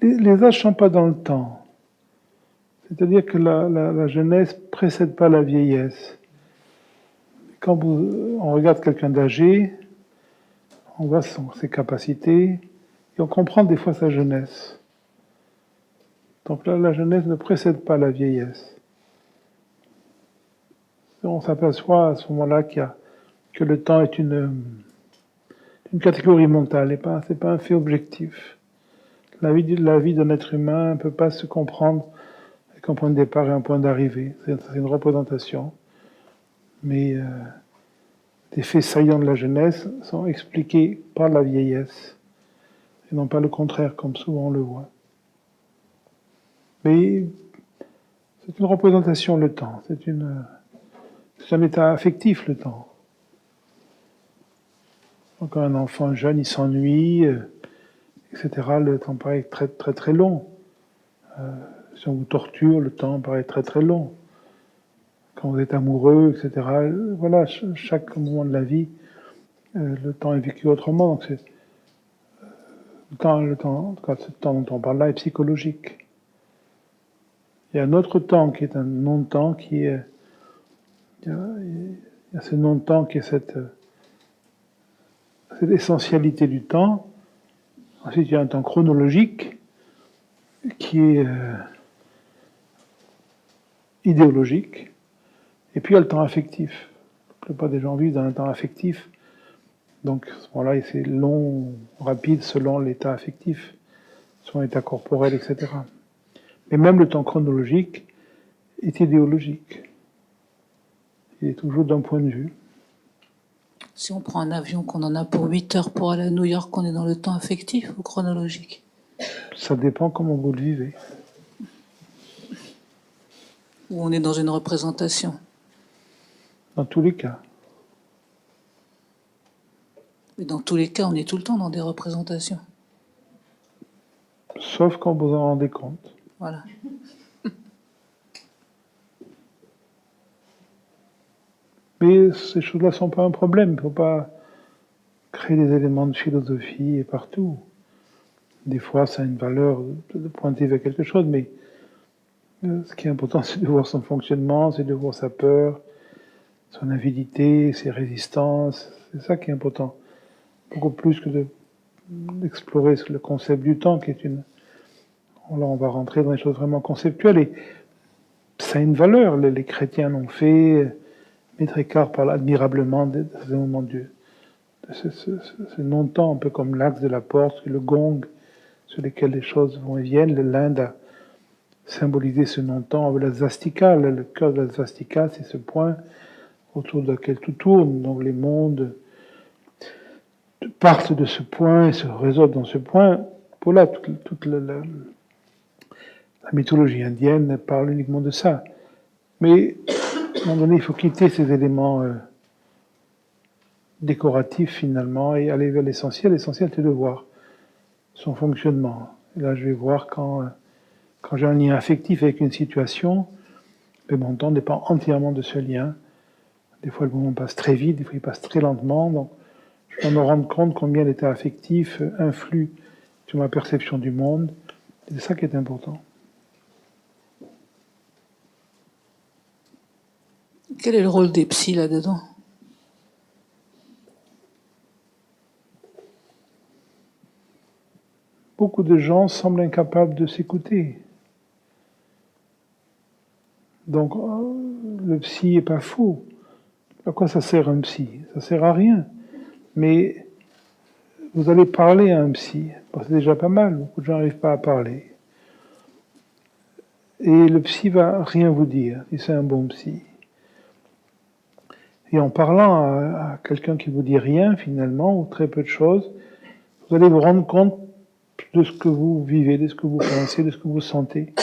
Les âges ne sont pas dans le temps. C'est-à-dire que la jeunesse ne précède pas la vieillesse. Quand on regarde quelqu'un d'âgé, on voit ses capacités et on comprend des fois sa jeunesse. Donc là, la jeunesse ne précède pas la vieillesse. On s'aperçoit à ce moment-là que le temps est une catégorie mentale, ce n'est pas un fait objectif. La vie d'un être humain ne peut pas se comprendre avec un point de départ et un point d'arrivée. C'est une représentation. Mais les faits saillants de la jeunesse sont expliqués par la vieillesse, et non pas le contraire, comme souvent on le voit. Mais c'est une représentation, le temps. C'est un état affectif, le temps. Quand un enfant jeune, il s'ennuie, etc., le temps paraît très, très, très long. Si on vous torture, le temps paraît très, très long. Quand vous êtes amoureux, etc., voilà, chaque moment de la vie, le temps est vécu autrement. Donc ce temps dont on parle là est psychologique. Il y a un autre temps qui est un non-temps, il y a ce non-temps qui est cette essentialité du temps. Ensuite, il y a un temps chronologique, qui est idéologique, et puis il y a le temps affectif. La plupart des gens vivent dans un temps affectif, donc à ce moment-là, c'est long, rapide, selon l'état affectif, selon l'état corporel, etc. Mais même le temps chronologique est idéologique. Il est toujours d'un point de vue. Si on prend un avion, qu'on en a pour 8 heures pour aller à New York, on est dans le temps affectif ou chronologique? Ça dépend comment vous le vivez. Ou on est dans une représentation? Dans tous les cas. Et dans tous les cas, on est tout le temps dans des représentations. Sauf quand vous en rendez compte. Voilà. Mais ces choses-là ne sont pas un problème. Il ne faut pas créer des éléments de philosophie et partout. Des fois, ça a une valeur de pointer vers quelque chose, mais ce qui est important, c'est de voir son fonctionnement, c'est de voir sa peur, son avidité, ses résistances. C'est ça qui est important. Beaucoup plus que d'explorer le concept du temps, qui est une... Là, on va rentrer dans des choses vraiment conceptuelles, et ça a une valeur. Les chrétiens l'ont fait. Maître Eckhart parle admirablement de ce moment de ce non-temps, un peu comme l'axe de la porte, le gong, sur lesquels les choses vont et viennent. L'Inde a symbolisé ce non-temps avec la svastika. Le cœur de la svastika, c'est ce point autour duquel tout tourne. Donc les mondes partent de ce point et se résolvent dans ce point. Voilà, toute la mythologie indienne parle uniquement de ça. Mais à un moment donné, il faut quitter ces éléments décoratifs finalement et aller vers l'essentiel. L'essentiel, c'est de voir son fonctionnement. Et là, je vais voir quand j'ai un lien affectif avec une situation, mais mon temps dépend entièrement de ce lien. Des fois, le moment passe très vite, des fois, il passe très lentement. Donc, je dois me rendre compte combien l'état affectif influe sur ma perception du monde. C'est ça qui est important. Quel est le rôle des psys là-dedans? Beaucoup de gens semblent incapables de s'écouter. Donc, le psy n'est pas faux. À quoi ça sert un psy? Ça sert à rien. Mais vous allez parler à un psy. Bon, c'est déjà pas mal. Beaucoup de gens n'arrivent pas à parler. Et le psy va rien vous dire, si c'est un bon psy. Et en parlant à quelqu'un qui vous dit rien, finalement, ou très peu de choses, vous allez vous rendre compte de ce que vous vivez, de ce que vous pensez, de ce que vous sentez.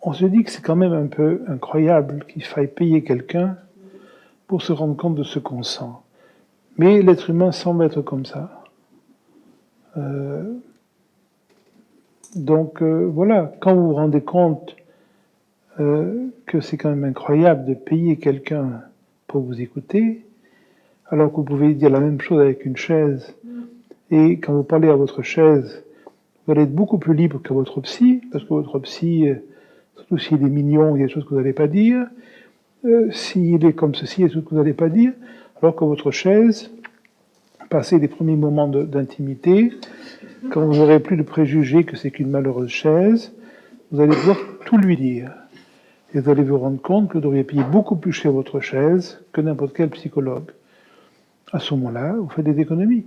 On se dit que c'est quand même un peu incroyable qu'il faille payer quelqu'un pour se rendre compte de ce qu'on sent. Mais l'être humain semble être comme ça. Donc voilà, quand vous vous rendez compte que c'est quand même incroyable de payer quelqu'un pour vous écouter, alors que vous pouvez dire la même chose avec une chaise, et quand vous parlez à votre chaise, vous allez être beaucoup plus libre que votre psy, parce que votre psy, surtout s'il est mignon, il y a des choses que vous n'allez pas dire, s'il est comme ceci, il y a des choses que vous n'allez pas dire, alors que votre chaise, passez les premiers moments d'intimité, quand vous n'aurez plus de préjugés que c'est qu'une malheureuse chaise, vous allez pouvoir tout lui dire. Et vous allez vous rendre compte que vous devriez payer beaucoup plus cher votre chaise que n'importe quel psychologue. À ce moment-là, vous faites des économies.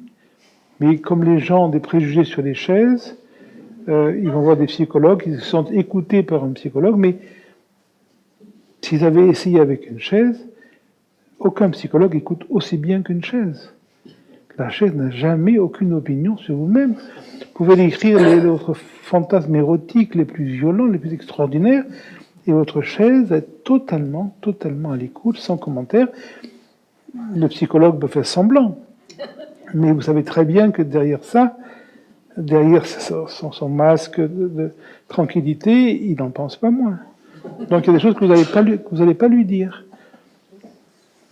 Mais comme les gens ont des préjugés sur les chaises, ils vont voir des psychologues, ils se sentent écoutés par un psychologue, mais s'ils avaient essayé avec une chaise, aucun psychologue écoute aussi bien qu'une chaise. La chaise n'a jamais aucune opinion sur vous-même. Vous pouvez décrire votre fantasmes érotiques les plus violents, les plus extraordinaires, et votre chaise est totalement à l'écoute, sans commentaire. Le psychologue peut faire semblant, mais vous savez très bien que derrière ça, derrière son masque de tranquillité, il n'en pense pas moins. Donc il y a des choses que vous n'allez pas lui dire.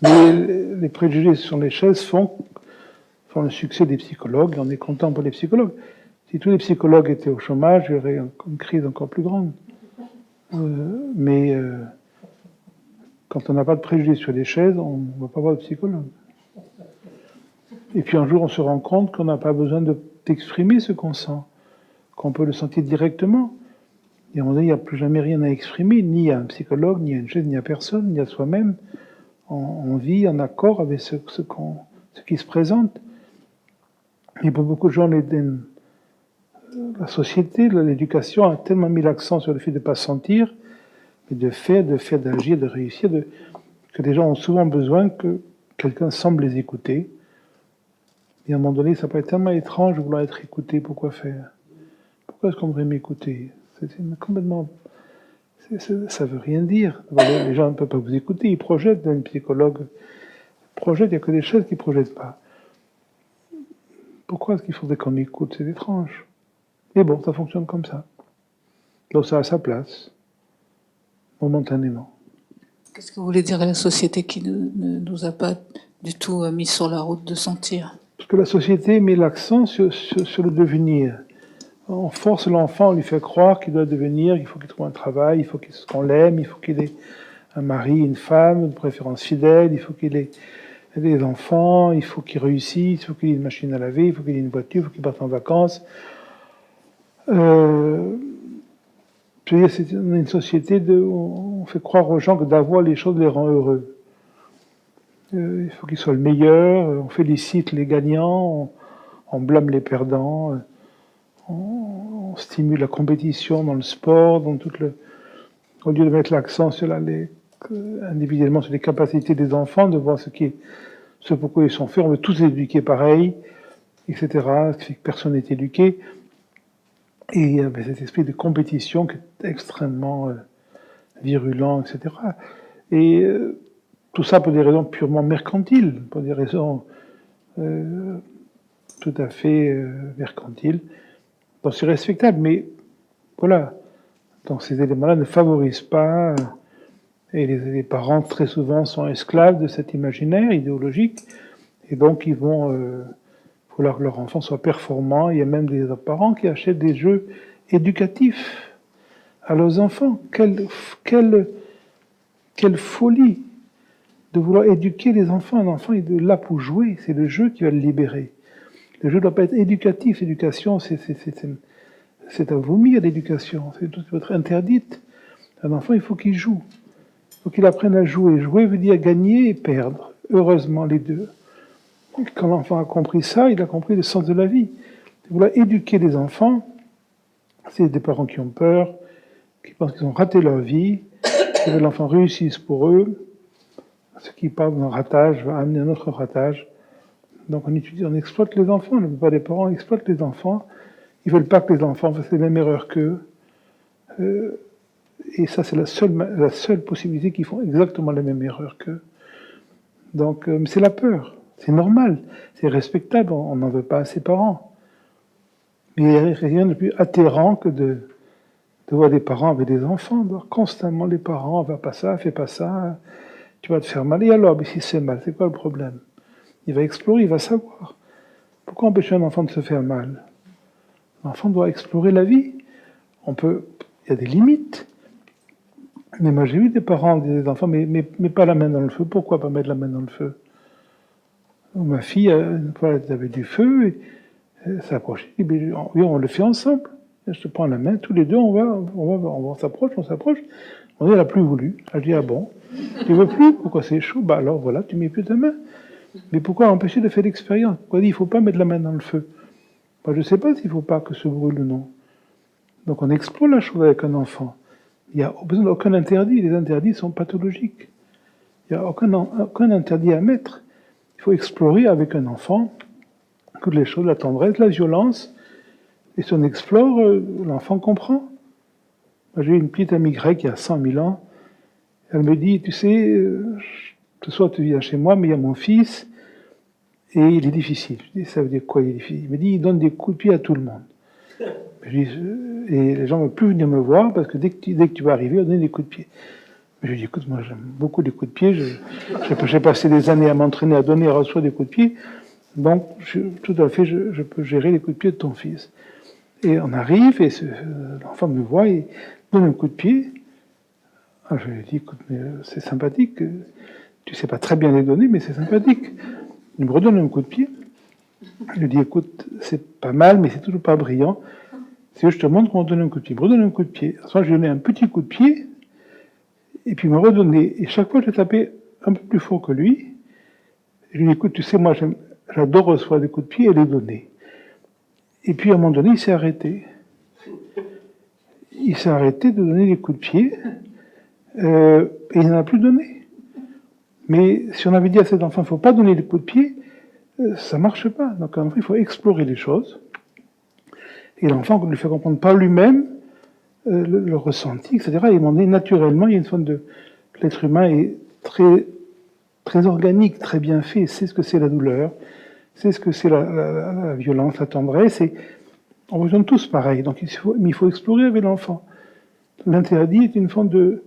Mais les préjugés sur les chaises font le succès des psychologues, et on est content pour les psychologues. Si tous les psychologues étaient au chômage, il y aurait une crise encore plus grande. Mais quand on n'a pas de préjugés sur les chaises, on ne va pas voir de psychologue. Et puis un jour, on se rend compte qu'on n'a pas besoin d'exprimer ce qu'on sent. qu'on peut le sentir directement. Et à un moment donné, il n'y a plus jamais rien à exprimer, ni à un psychologue, ni à une chaise, ni à personne, ni à soi-même. On vit en accord avec ce qui se présente. Et pour beaucoup de gens, la société, l'éducation a tellement mis l'accent sur le fait de ne pas sentir, mais de faire, d'agir, de réussir, que les gens ont souvent besoin que quelqu'un semble les écouter. Et à un moment donné, ça peut être tellement étrange de vouloir être écouté. Pourquoi faire? Pourquoi est-ce qu'on devrait m'écouter? C'est complètement... ça veut rien dire. Les gens ne peuvent pas vous écouter. Ils projettent, un psychologue projette, il n'y a que des choses qui ne projettent pas. Pourquoi est-ce qu'il faudrait qu'on m'écoute? C'est étrange. Mais bon, ça fonctionne comme ça. Donc ça a sa place, momentanément. Qu'est-ce que vous voulez dire à la société qui ne nous a pas du tout mis sur la route de sentir? Parce que la société met l'accent sur le devenir. On force l'enfant, on lui fait croire qu'il doit devenir, il faut qu'il trouve un travail, il faut qu'on l'aime, il faut qu'il ait un mari, une femme, de préférence fidèle, il faut qu'il ait des enfants, il faut qu'il réussisse, il faut qu'il ait une machine à laver, il faut qu'il ait une voiture, il faut qu'il parte en vacances. Je veux dire, c'est une société où on fait croire aux gens que d'avoir les choses les rend heureux. Il faut qu'ils soient le meilleur, on félicite les gagnants, on blâme les perdants, on stimule la compétition dans le sport, au lieu de mettre l'accent sur individuellement sur les capacités des enfants, de voir ce pourquoi ils sont faits, on veut tous les éduquer pareil, etc., ce qui fait que personne n'est éduqué. Et il y avait cet esprit de compétition qui est extrêmement virulent, etc. Et tout ça pour des raisons purement mercantiles, pour des raisons tout à fait mercantiles. Donc c'est respectable, mais voilà. Donc ces éléments-là ne favorisent pas, et les parents très souvent sont esclaves de cet imaginaire idéologique, et donc ils vont... faut que leur enfant soit performant. Il y a même des parents qui achètent des jeux éducatifs à leurs enfants. Quelle folie de vouloir éduquer les enfants. Un enfant est là pour jouer, c'est le jeu qui va le libérer. Le jeu ne doit pas être éducatif. L'éducation, c'est à vomir, l'éducation. C'est tout doit être interdite. Un enfant, il faut qu'il joue. Il faut qu'il apprenne à jouer. Jouer veut dire gagner et perdre. Heureusement, les deux. Quand l'enfant a compris ça, il a compris le sens de la vie. Vouloir éduquer les enfants, c'est des parents qui ont peur, qui pensent qu'ils ont raté leur vie, que l'enfant réussisse pour eux. Ce qui part d'un ratage va amener un autre ratage. Donc on exploite les enfants. La plupart des parents exploitent les enfants. Ils ne veulent pas que les enfants fassent les mêmes erreurs qu'eux. Et ça, c'est la seule possibilité qu'ils font exactement les mêmes erreurs qu'eux. Donc, mais c'est la peur. C'est normal, c'est respectable, on n'en veut pas à ses parents. Mais il n'y a rien de plus atterrant que de voir des parents avec des enfants, de voir constamment les parents, va pas ça, fais pas ça, tu vas te faire mal. Et alors, mais si c'est mal, c'est quoi le problème? Il va explorer, il va savoir. Pourquoi empêcher un enfant de se faire mal? L'enfant doit explorer la vie. Il y a des limites. Mais moi j'ai vu des parents, des enfants, mais pas la main dans le feu. Pourquoi pas mettre la main dans le feu? Ma fille, une fois, elle avait du feu, et elle s'approchait. Oui, on le fait ensemble. Je te prends la main, tous les deux, on s'approche. Elle n'a plus voulu. Elle dit, ah bon, tu veux plus? Pourquoi c'est chaud? Bah alors voilà, tu mets plus ta main. Mais pourquoi empêcher de faire l'expérience? Pourquoi dire, il ne faut pas mettre la main dans le feu? Moi, je ne sais pas s'il ne faut pas que se brûle ou non. Donc on explore la chose avec un enfant. Il n'y a besoin d'aucun interdit. Les interdits sont pathologiques. Il n'y a aucun interdit à mettre. Il faut explorer avec un enfant toutes les choses, la tendresse, la violence. Et si on explore, l'enfant comprend. Moi, j'ai une petite amie grecque il y a 100 000 ans. Elle me dit, tu sais, ce soir tu viens chez moi, mais il y a mon fils, et il est difficile. Je dis, ça veut dire quoi, il est difficile? Il me dit, il donne des coups de pied à tout le monde. Je dis, et les gens ne veulent plus venir me voir, parce que dès que tu vas arriver, on donne des coups de pied. Je lui dis, écoute, moi j'aime beaucoup les coups de pied, j'ai passé des années à m'entraîner à donner et à recevoir des coups de pied, donc tout à fait, je peux gérer les coups de pied de ton fils. Et on arrive, et l'enfant me voit et donne un coup de pied. Alors je lui dis, écoute, mais c'est sympathique, tu sais pas très bien les donner, mais c'est sympathique. Il me redonne un coup de pied. Je lui dis, écoute, c'est pas mal, mais c'est toujours pas brillant. C'est je te montre comment donner un coup de pied. Il me redonne un coup de pied. Soit je lui donnais un petit coup de pied, et puis il me redonnait. Et chaque fois, je tapais un peu plus fort que lui. Je lui dis, écoute, tu sais, moi, j'adore recevoir des coups de pied et les donner. Et puis, à un moment donné, il s'est arrêté. Il s'est arrêté de donner des coups de pied, et il n'en a plus donné. Mais si on avait dit à cet enfant, il ne faut pas donner des coups de pied, ça ne marche pas. Donc, en fait, il faut explorer les choses. Et l'enfant, lui fait comprendre par lui-même le ressenti, etc. Et naturellement, il y a une forme de... L'être humain est très organique, très bien fait, c'est ce que c'est la douleur, c'est ce que c'est la violence, la tendresse, et on fonctionne tous pareil. Donc il faut explorer avec l'enfant. L'interdit est une forme de...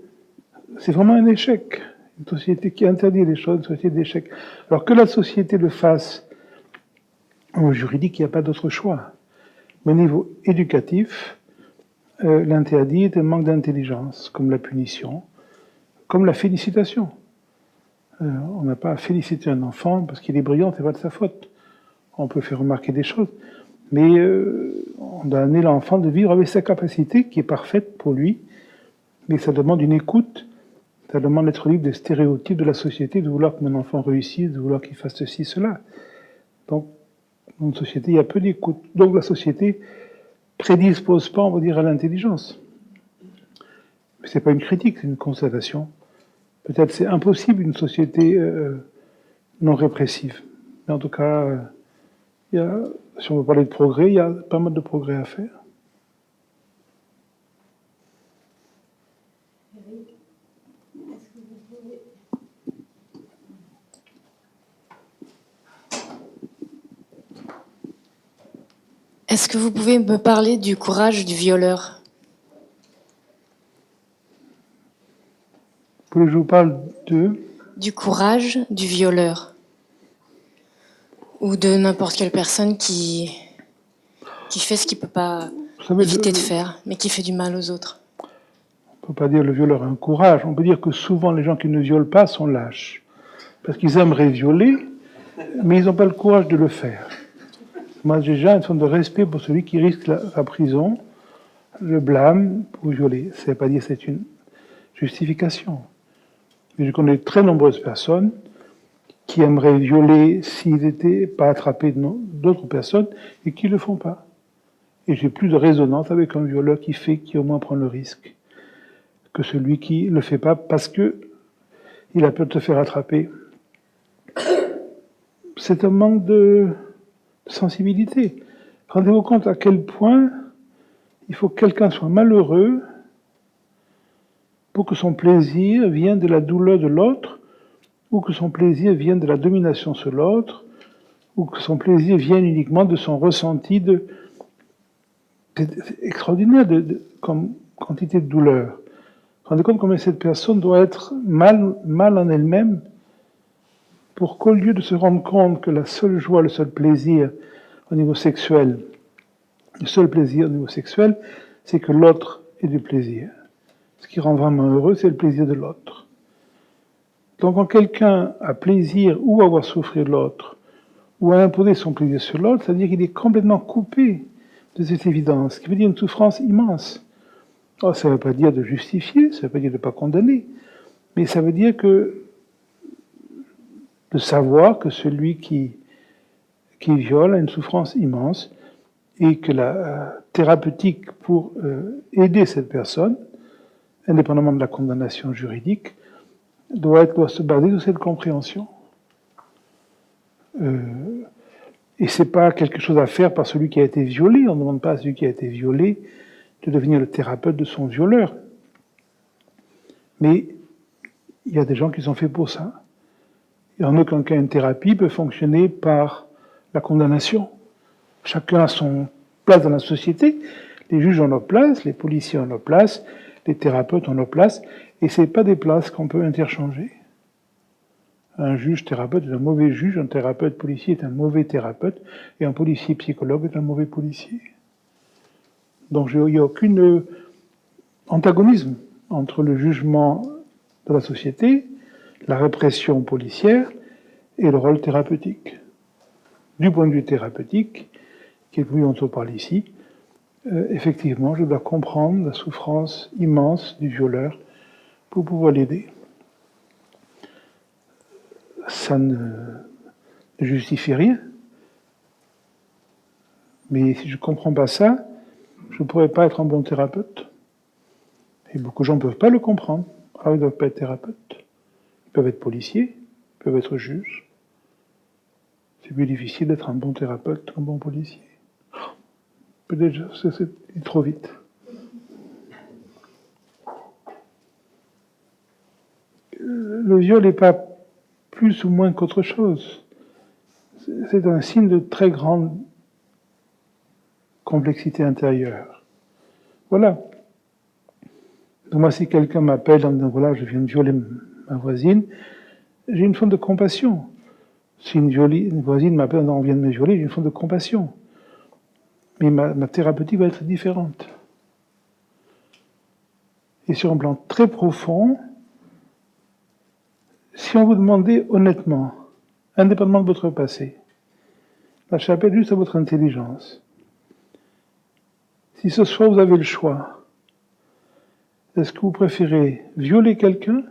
C'est vraiment un échec. Une société qui interdit les choses, une société d'échec. Alors que la société le fasse, au juridique, il n'y a pas d'autre choix. Mais au niveau éducatif, l'interdit est un manque d'intelligence, comme la punition, comme la félicitation. On n'a pas à féliciter un enfant parce qu'il est brillant, c'est pas de sa faute. On peut faire remarquer des choses, mais on doit amener l'enfant de vivre avec sa capacité qui est parfaite pour lui, mais ça demande une écoute, ça demande d'être libre des stéréotypes de la société, de vouloir que mon enfant réussisse, de vouloir qu'il fasse ceci, cela. Donc, dans une société, il y a peu d'écoute. Donc la société prédispose pas, on va dire, à l'intelligence. Mais c'est pas une critique, c'est une constatation. Peut-être c'est impossible une société non répressive. Mais en tout cas, si on veut parler de progrès, il y a pas mal de progrès à faire. Est-ce que vous pouvez me parler du courage du violeur? Vous voulez que je vous parle du courage du violeur? Ou de n'importe quelle personne qui fait ce qu'il ne peut pas éviter de faire, mais qui fait du mal aux autres. On ne peut pas dire le violeur a un courage. On peut dire que souvent les gens qui ne violent pas sont lâches. Parce qu'ils aimeraient violer, mais ils n'ont pas le courage de le faire. Moi, j'ai déjà une forme de respect pour celui qui risque la prison, le blâme pour violer. Ça ne veut pas dire que c'est une justification. Mais je connais de très nombreuses personnes qui aimeraient violer s'ils n'étaient pas attrapés d'autres personnes et qui ne le font pas. Et j'ai plus de résonance avec un violeur qui au moins prend le risque, que celui qui ne le fait pas parce qu'il a peur de se faire attraper. C'est un manque de sensibilité. Rendez-vous compte à quel point il faut que quelqu'un soit malheureux pour que son plaisir vienne de la douleur de l'autre, ou que son plaisir vienne de la domination sur l'autre, ou que son plaisir vienne uniquement de son ressenti de... C'est extraordinaire comme quantité de douleur. Rendez compte combien cette personne doit être mal en elle-même pour qu'au lieu de se rendre compte que la seule joie, le seul plaisir au niveau sexuel, le seul plaisir au niveau sexuel, c'est que l'autre ait du plaisir. Ce qui rend vraiment heureux, c'est le plaisir de l'autre. Donc quand quelqu'un a plaisir ou à voir souffrir l'autre, ou à imposer son plaisir sur l'autre, ça veut dire qu'il est complètement coupé de cette évidence, ce qui veut dire une souffrance immense. Alors, ça ne veut pas dire de justifier, ça ne veut pas dire de ne pas condamner, mais ça veut dire que de savoir que celui qui viole a une souffrance immense et que la thérapeutique pour aider cette personne, indépendamment de la condamnation juridique, doit se baser sur cette compréhension. Et ce n'est pas quelque chose à faire par celui qui a été violé. On ne demande pas à celui qui a été violé de devenir le thérapeute de son violeur. Mais il y a des gens qui sont faits pour ça. Et en aucun cas, une thérapie peut fonctionner par la condamnation. Chacun a son place dans la société. Les juges ont leur place, les policiers ont leur place, les thérapeutes ont leur place, et ce n'est pas des places qu'on peut interchanger. Un juge thérapeute est un mauvais juge, un thérapeute policier est un mauvais thérapeute, et un policier psychologue est un mauvais policier. Donc il n'y a aucun antagonisme entre le jugement de la société, la répression policière et le rôle thérapeutique. Du point de vue thérapeutique, qui est celui dont on parle ici, effectivement, je dois comprendre la souffrance immense du violeur pour pouvoir l'aider. Ça ne justifie rien. Mais si je ne comprends pas ça, je ne pourrais pas être un bon thérapeute. Et beaucoup de gens ne peuvent pas le comprendre. Alors ils ne doivent pas être thérapeutes. Ils peuvent être policiers, ils peuvent être juges. C'est plus difficile d'être un bon thérapeute qu'un bon policier. Peut-être c'est trop vite. Le viol n'est pas plus ou moins qu'autre chose. C'est un signe de très grande complexité intérieure. Voilà. Donc moi, si quelqu'un m'appelle en disant, voilà, je viens de violer ma voisine, j'ai une forme de compassion. Si une voisine m'appelle en disant, on vient de me violer, j'ai une forme de compassion. Mais ma thérapeutique va être différente. Et sur un plan très profond, si on vous demandait honnêtement, indépendamment de votre passé, là, j'appelle juste à votre intelligence. Si ce soir vous avez le choix, est-ce que vous préférez violer quelqu'un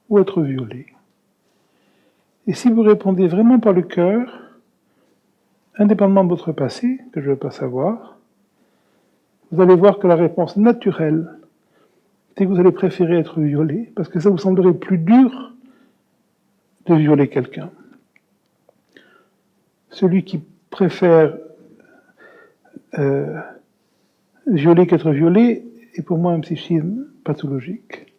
ou être violé? Et si vous répondez vraiment par le cœur, indépendamment de votre passé, que je ne veux pas savoir, vous allez voir que la réponse naturelle, c'est que vous allez préférer être violé, parce que ça vous semblerait plus dur de violer quelqu'un. Celui qui préfère violer qu'être violé est pour moi un psychisme pathologique.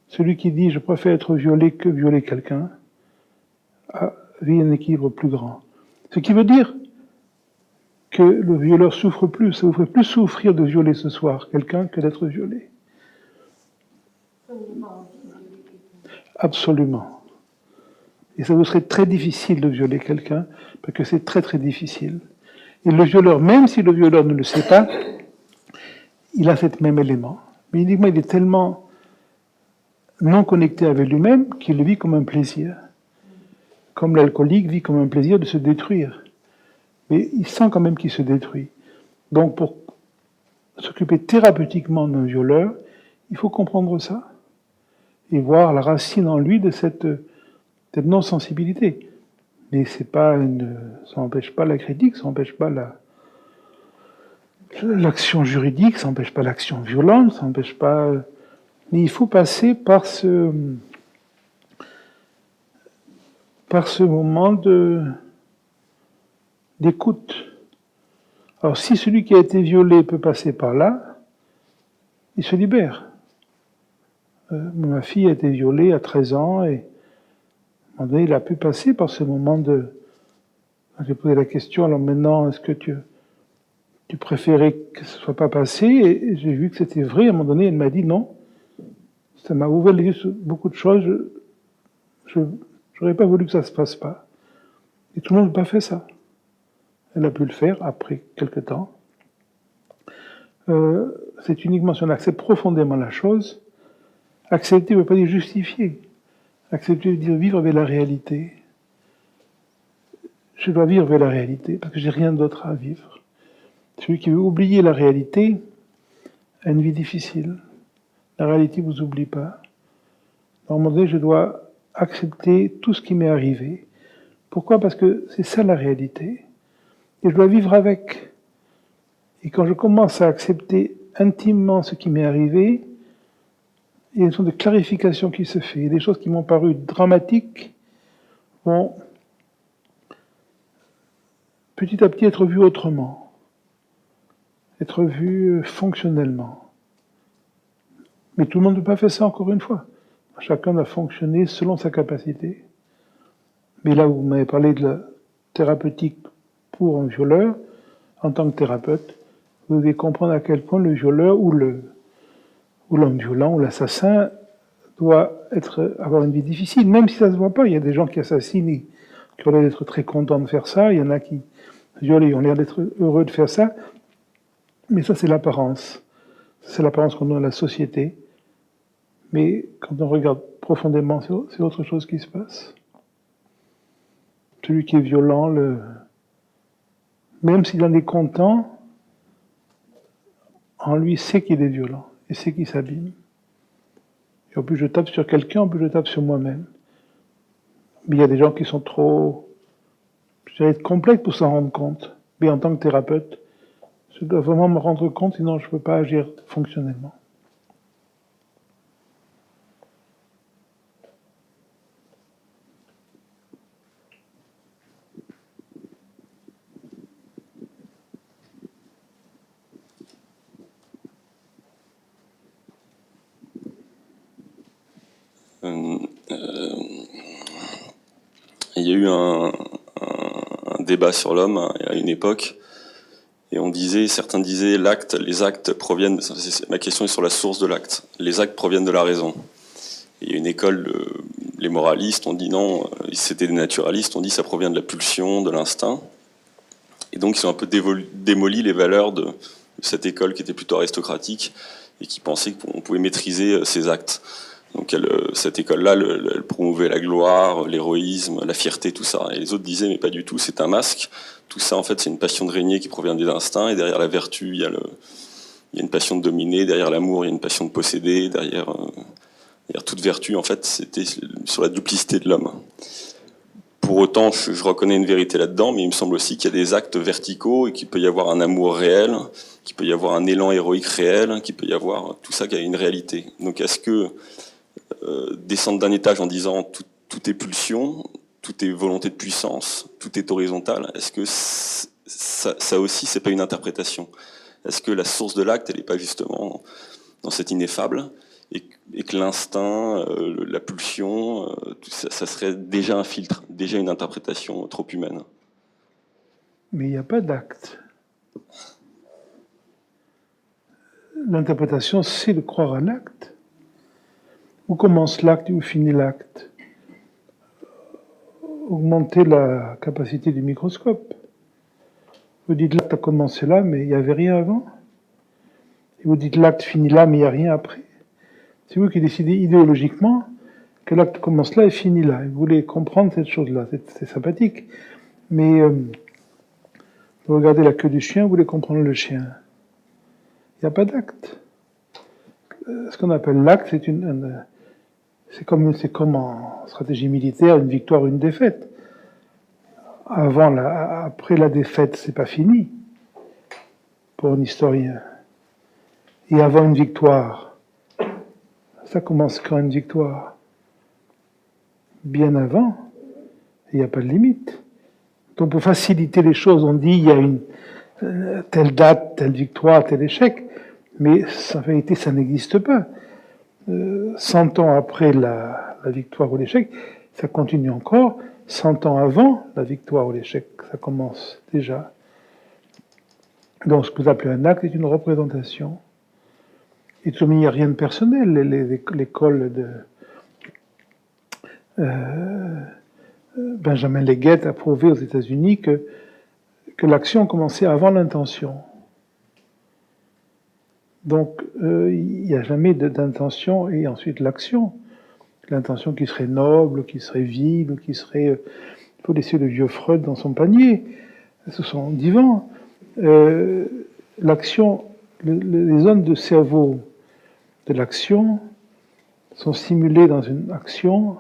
Celui qui dit « je préfère être violé que violer quelqu'un » vit un équilibre plus grand. Ce qui veut dire que le violeur souffre plus, ça vous ferait plus souffrir de violer ce soir quelqu'un que d'être violé. Absolument. Et ça vous serait très difficile de violer quelqu'un, parce que c'est très très difficile. Et le violeur, même si le violeur ne le sait pas, il a cet même élément. Mais il est tellement non connecté avec lui-même qu'il le vit comme un plaisir. Comme l'alcoolique vit comme un plaisir de se détruire. Mais il sent quand même qu'il se détruit. Donc pour s'occuper thérapeutiquement d'un violeur, il faut comprendre ça. Et voir la racine en lui de cette non-sensibilité. Mais c'est pas ça n'empêche pas la critique, ça n'empêche pas l'action juridique, ça n'empêche pas l'action violente, ça n'empêche pas... Mais il faut passer par ce moment d'écoute. Alors si celui qui a été violé peut passer par là, il se libère. Ma fille a été violée à 13 ans et à un moment donné, il a pu passer par ce moment de... J'ai posé la question, alors maintenant, est-ce que tu préférais que ce ne soit pas passé? Et j'ai vu que c'était vrai. À un moment donné, elle m'a dit non. Ça m'a ouvert les yeux sur beaucoup de choses. Je n'aurais pas voulu que ça ne se passe pas. Et tout le monde n'a pas fait ça. Elle a pu le faire après quelque temps. C'est uniquement si on accepte profondément la chose. Accepter ne veut pas dire justifier. Accepter veut dire vivre avec la réalité. Je dois vivre avec la réalité parce que j'ai rien d'autre à vivre. Celui qui veut oublier la réalité a une vie difficile. La réalité ne vous oublie pas. À un moment donné, je dois accepter tout ce qui m'est arrivé. Pourquoi? Parce que c'est ça la réalité. Et je dois vivre avec. Et quand je commence à accepter intimement ce qui m'est arrivé, il y a une sorte de clarification qui se fait. Des choses qui m'ont paru dramatiques vont petit à petit être vues autrement, être vues fonctionnellement. Mais tout le monde ne peut pas faire ça encore une fois. Chacun doit fonctionner selon sa capacité. Mais là où vous m'avez parlé de la thérapeutique pour un violeur, en tant que thérapeute, vous devez comprendre à quel point le violeur ou l'homme violent ou l'assassin doit avoir une vie difficile, même si ça ne se voit pas. Il y a des gens qui assassinent et qui ont l'air d'être très contents de faire ça. Il y en a qui violent et ont l'air d'être heureux de faire ça. Mais ça, c'est l'apparence. C'est l'apparence qu'on donne à la société. Mais quand on regarde profondément, c'est autre chose qui se passe. Celui qui est violent, même s'il en est content, en lui sait qu'il est violent et sait qu'il s'abîme. Et en plus, je tape sur quelqu'un, en plus, je tape sur moi-même. Mais il y a des gens qui sont trop, je dirais, complexes pour s'en rendre compte. Mais en tant que thérapeute, je dois vraiment me rendre compte, sinon je ne peux pas agir fonctionnellement. Il y a eu un débat sur l'homme à une époque, et certains disaient les actes proviennent, ma question est sur la source de l'acte, les actes proviennent de la raison. Et il y a une école, les moralistes ont dit non, c'était des naturalistes, ont dit ça provient de la pulsion, de l'instinct, et donc ils ont un peu démoli les valeurs de cette école qui était plutôt aristocratique, et qui pensait qu'on pouvait maîtriser ces actes. Donc cette école-là, elle promouvait la gloire, l'héroïsme, la fierté, tout ça. Et les autres disaient, mais pas du tout, c'est un masque. Tout ça, en fait, c'est une passion de régner qui provient des instincts. Et derrière la vertu, il y a une passion de dominer. Derrière l'amour, il y a une passion de posséder. Derrière toute vertu, en fait, c'était sur la duplicité de l'homme. Pour autant, je reconnais une vérité là-dedans, mais il me semble aussi qu'il y a des actes verticaux et qu'il peut y avoir un amour réel, qu'il peut y avoir un élan héroïque réel, qu'il peut y avoir tout ça qui a une réalité. Donc est-ce que descendre d'un étage en disant tout est pulsion, tout est volonté de puissance, tout est horizontal, est-ce que ça aussi, c'est pas une interprétation? Est-ce que la source de l'acte, elle n'est pas justement dans cet ineffable, et que l'instinct, la pulsion, ça serait déjà un filtre, déjà une interprétation trop humaine? Mais il n'y a pas d'acte. L'interprétation, c'est de croire à l'acte. Où commence l'acte et où finit l'acte? Augmenter la capacité du microscope. Vous dites l'acte a commencé là, mais il n'y avait rien avant. Et vous dites l'acte finit là, mais il n'y a rien après. C'est vous qui décidez idéologiquement que l'acte commence là et finit là. Et vous voulez comprendre cette chose-là. C'est sympathique. Mais vous regardez la queue du chien, vous voulez comprendre le chien. Il n'y a pas d'acte. Ce qu'on appelle l'acte, c'est comme en stratégie militaire, une victoire ou une défaite. Après la défaite, c'est pas fini pour un historien. Et avant une victoire, ça commence quand une victoire? Bien avant, il n'y a pas de limite. Donc pour faciliter les choses, on dit il y a une telle date, telle victoire, tel échec, mais en vérité, ça n'existe pas. 100 ans après la victoire ou l'échec, ça continue encore. 100 ans avant la victoire ou l'échec, ça commence déjà. Donc ce que vous appelez un acte est une représentation. Et tout il n'y a rien de personnel. L'école de Benjamin Leggett a prouvé aux États-Unis que l'action commençait avant l'intention. Donc, il n'y a jamais d'intention et ensuite l'action. L'intention qui serait noble, qui serait vive, qui serait... Il faut laisser le vieux Freud dans son panier. Ce sont divans. L'action, les zones de cerveau de l'action sont stimulées dans une action,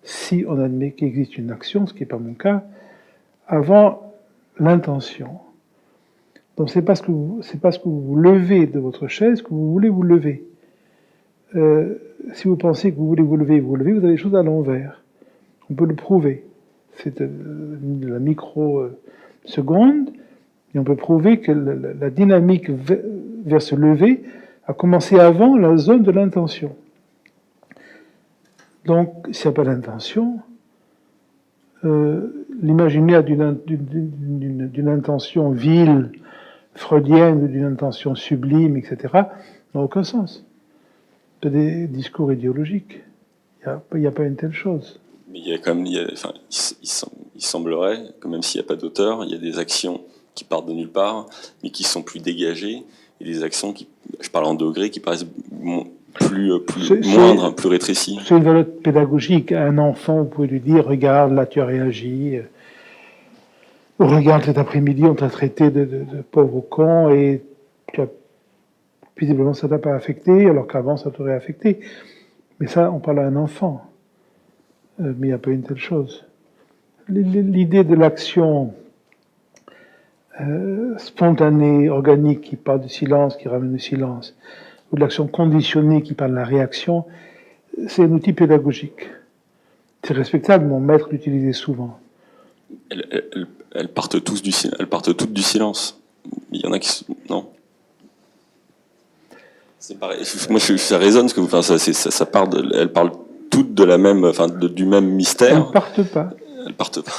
si on admet qu'il existe une action, ce qui n'est pas mon cas, avant l'intention. Donc c'est parce que vous vous levez de votre chaise que vous voulez vous lever. Si vous pensez que vous voulez vous lever, vous avez les choses à l'envers. On peut le prouver. C'est de la microseconde, et on peut prouver que la dynamique vers se lever a commencé avant la zone de l'intention. Donc, s'il n'y a pas d'intention, l'imaginaire d'une intention vile, freudienne, ou d'une intention sublime, etc., n'a aucun sens. C'est des discours idéologiques. Il n'y a pas une telle chose. Mais il y a quand même, il semblerait que même s'il n'y a pas d'auteur, il y a des actions qui partent de nulle part, mais qui sont plus dégagées, et des actions qui, je parle en degrés, qui paraissent moindres, plus rétrécies. C'est une valeur pédagogique. À un enfant, vous pouvez lui dire, regarde, là tu as réagi, regarde, cet après-midi, on t'a traité de pauvre con, et tu as Visiblement, ça t'a pas affecté, alors qu'avant, ça t'aurait affecté. Mais ça, on parle à un enfant. Mais il n'y a pas une telle chose. L'idée de l'action spontanée, organique, qui parle du silence, qui ramène le silence, ou de l'action conditionnée, qui parle de la réaction, c'est un outil pédagogique. C'est respectable, mon maître l'utilisait souvent. Elles partent toutes du silence. Il y en a qui... Non. C'est pareil. Moi, ça résonne, parce que ça part elles parlent toutes de la même, du même mystère. Elles partent pas. Elles partent pas.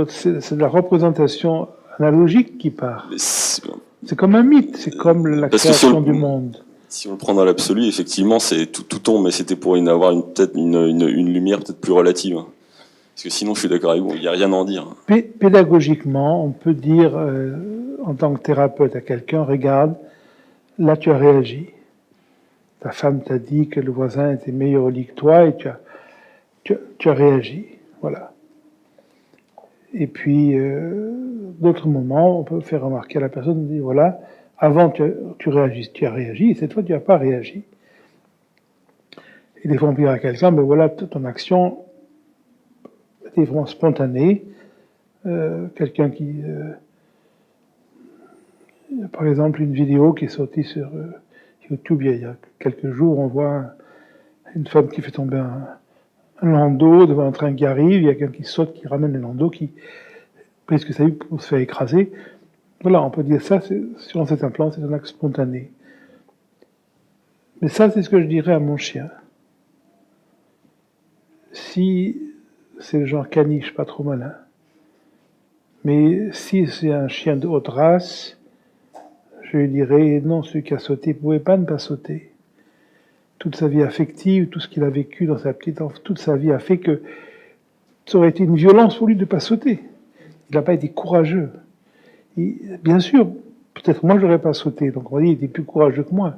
C'est de la représentation analogique qui part. C'est comme un mythe, c'est comme la création du monde. Si on le prend dans l'absolu, effectivement, c'est tout tombe, mais c'était pour avoir peut-être une lumière peut-être plus relative. Parce que sinon, je suis d'accord avec vous, il n'y a rien à en dire. Pédagogiquement, on peut dire, en tant que thérapeute à quelqu'un, regarde, là tu as réagi. Ta femme t'a dit que le voisin était meilleur au lit que toi et tu as réagi. Voilà. Et puis, d'autres moments, on peut faire remarquer à la personne, on dit, voilà, avant tu as réagi, et cette fois tu n'as pas réagi. Et des fois on peut dire à quelqu'un, ben voilà, ton action était vraiment spontanée. Quelqu'un qui... par exemple, une vidéo qui est sortie sur YouTube il y a quelques jours, on voit une femme qui fait tomber un landau devant un train qui arrive, il y a quelqu'un qui saute, qui ramène le landau, qui prise que ça a eu pour se faire écraser. Voilà, on peut dire ça, sur cet plan, c'est un acte spontané. Mais ça, c'est ce que je dirais à mon chien. Si c'est le genre caniche, pas trop malin, mais si c'est un chien de haute race, je lui dirais, non, celui qui a sauté ne pouvait pas ne pas sauter. Toute sa vie affective, tout ce qu'il a vécu dans sa petite enfance, toute sa vie a fait que ça aurait été une violence pour lui de ne pas sauter. Il n'a pas été courageux. Et, bien sûr, peut-être moi je n'aurais pas sauté, donc on dit qu'il était plus courageux que moi.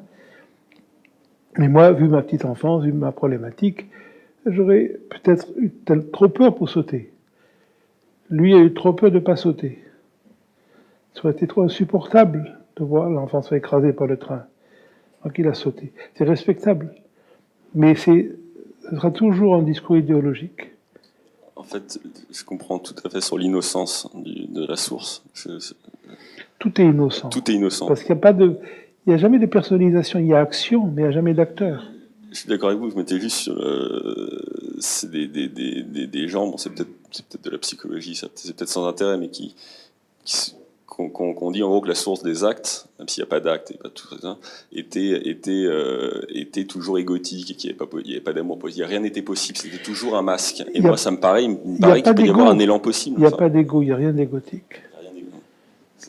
Mais moi, vu ma petite enfance, vu ma problématique, j'aurais peut-être eu trop peur pour sauter. Lui a eu trop peur de ne pas sauter. Ça aurait été trop insupportable de voir l'enfant se faire écraser par le train. Donc il a sauté. C'est respectable. Mais ce sera toujours un discours idéologique. En fait, je comprends tout à fait sur l'innocence de la source. Tout est innocent. Tout est innocent. Parce qu'il n'y a pas jamais de personnalisation. Il y a action, mais il n'y a jamais d'acteur. Je suis d'accord avec vous, je m'étais juste sur c'est des gens, bon, c'est peut-être de la psychologie, c'est peut-être sans intérêt, mais qu'on dit en gros que la source des actes, même s'il n'y a pas d'actes et pas tout ça, était toujours égotique et qu'il n'y avait pas d'amour possible. Rien n'était possible, c'était toujours un masque. Et moi, ça me paraît, qu'il peut y avoir un élan possible. Il n'y a pas d'ego, il n'y a rien d'égotique.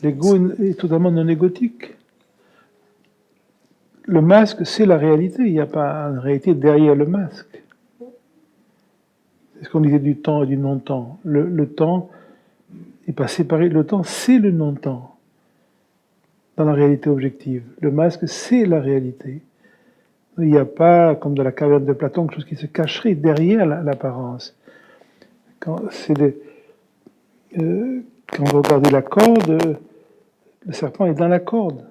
L'ego est totalement non égotique. Le masque, c'est la réalité. Il n'y a pas une réalité derrière le masque. C'est ce qu'on disait du temps et du non-temps. Le temps n'est pas séparé. Le temps, c'est le non-temps dans la réalité objective. Le masque, c'est la réalité. Il n'y a pas, comme dans la caverne de Platon, quelque chose qui se cacherait derrière l'apparence. Quand vous regardez la corde, le serpent est dans la corde.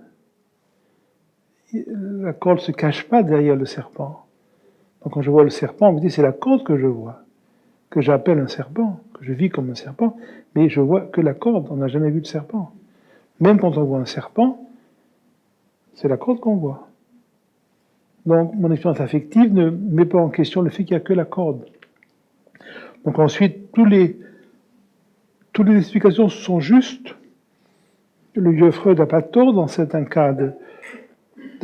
La corde ne se cache pas derrière le serpent. Donc quand je vois le serpent, on me dit c'est la corde que je vois, que j'appelle un serpent, que je vis comme un serpent, mais je vois que la corde, on n'a jamais vu de serpent. Même quand on voit un serpent, c'est la corde qu'on voit. Donc mon expérience affective ne met pas en question le fait qu'il n'y a que la corde. Donc ensuite, toutes les explications sont justes. Le vieux Freud n'a pas tort dans certains cas de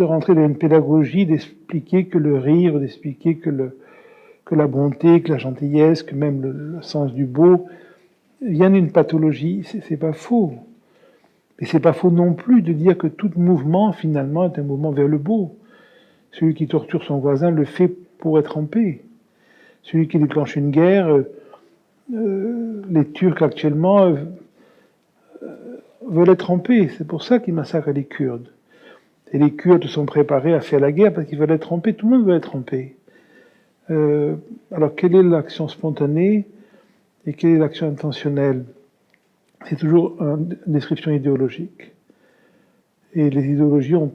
rentrer dans une pédagogie, d'expliquer que le rire, d'expliquer que la bonté, que la gentillesse, que même le sens du beau vient d'une pathologie. C'est pas faux. Mais c'est pas faux non plus de dire que tout mouvement, finalement, est un mouvement vers le beau. Celui qui torture son voisin le fait pour être en paix. Celui qui déclenche une guerre, les Turcs actuellement veulent être en paix. C'est pour ça qu'ils massacrent les Kurdes. Et les Kurdes sont préparés à faire la guerre parce qu'ils veulent être en paix. Tout le monde veut être en paix. Alors, quelle est l'action spontanée et quelle est l'action intentionnelle? C'est toujours une description idéologique. Et les idéologies ont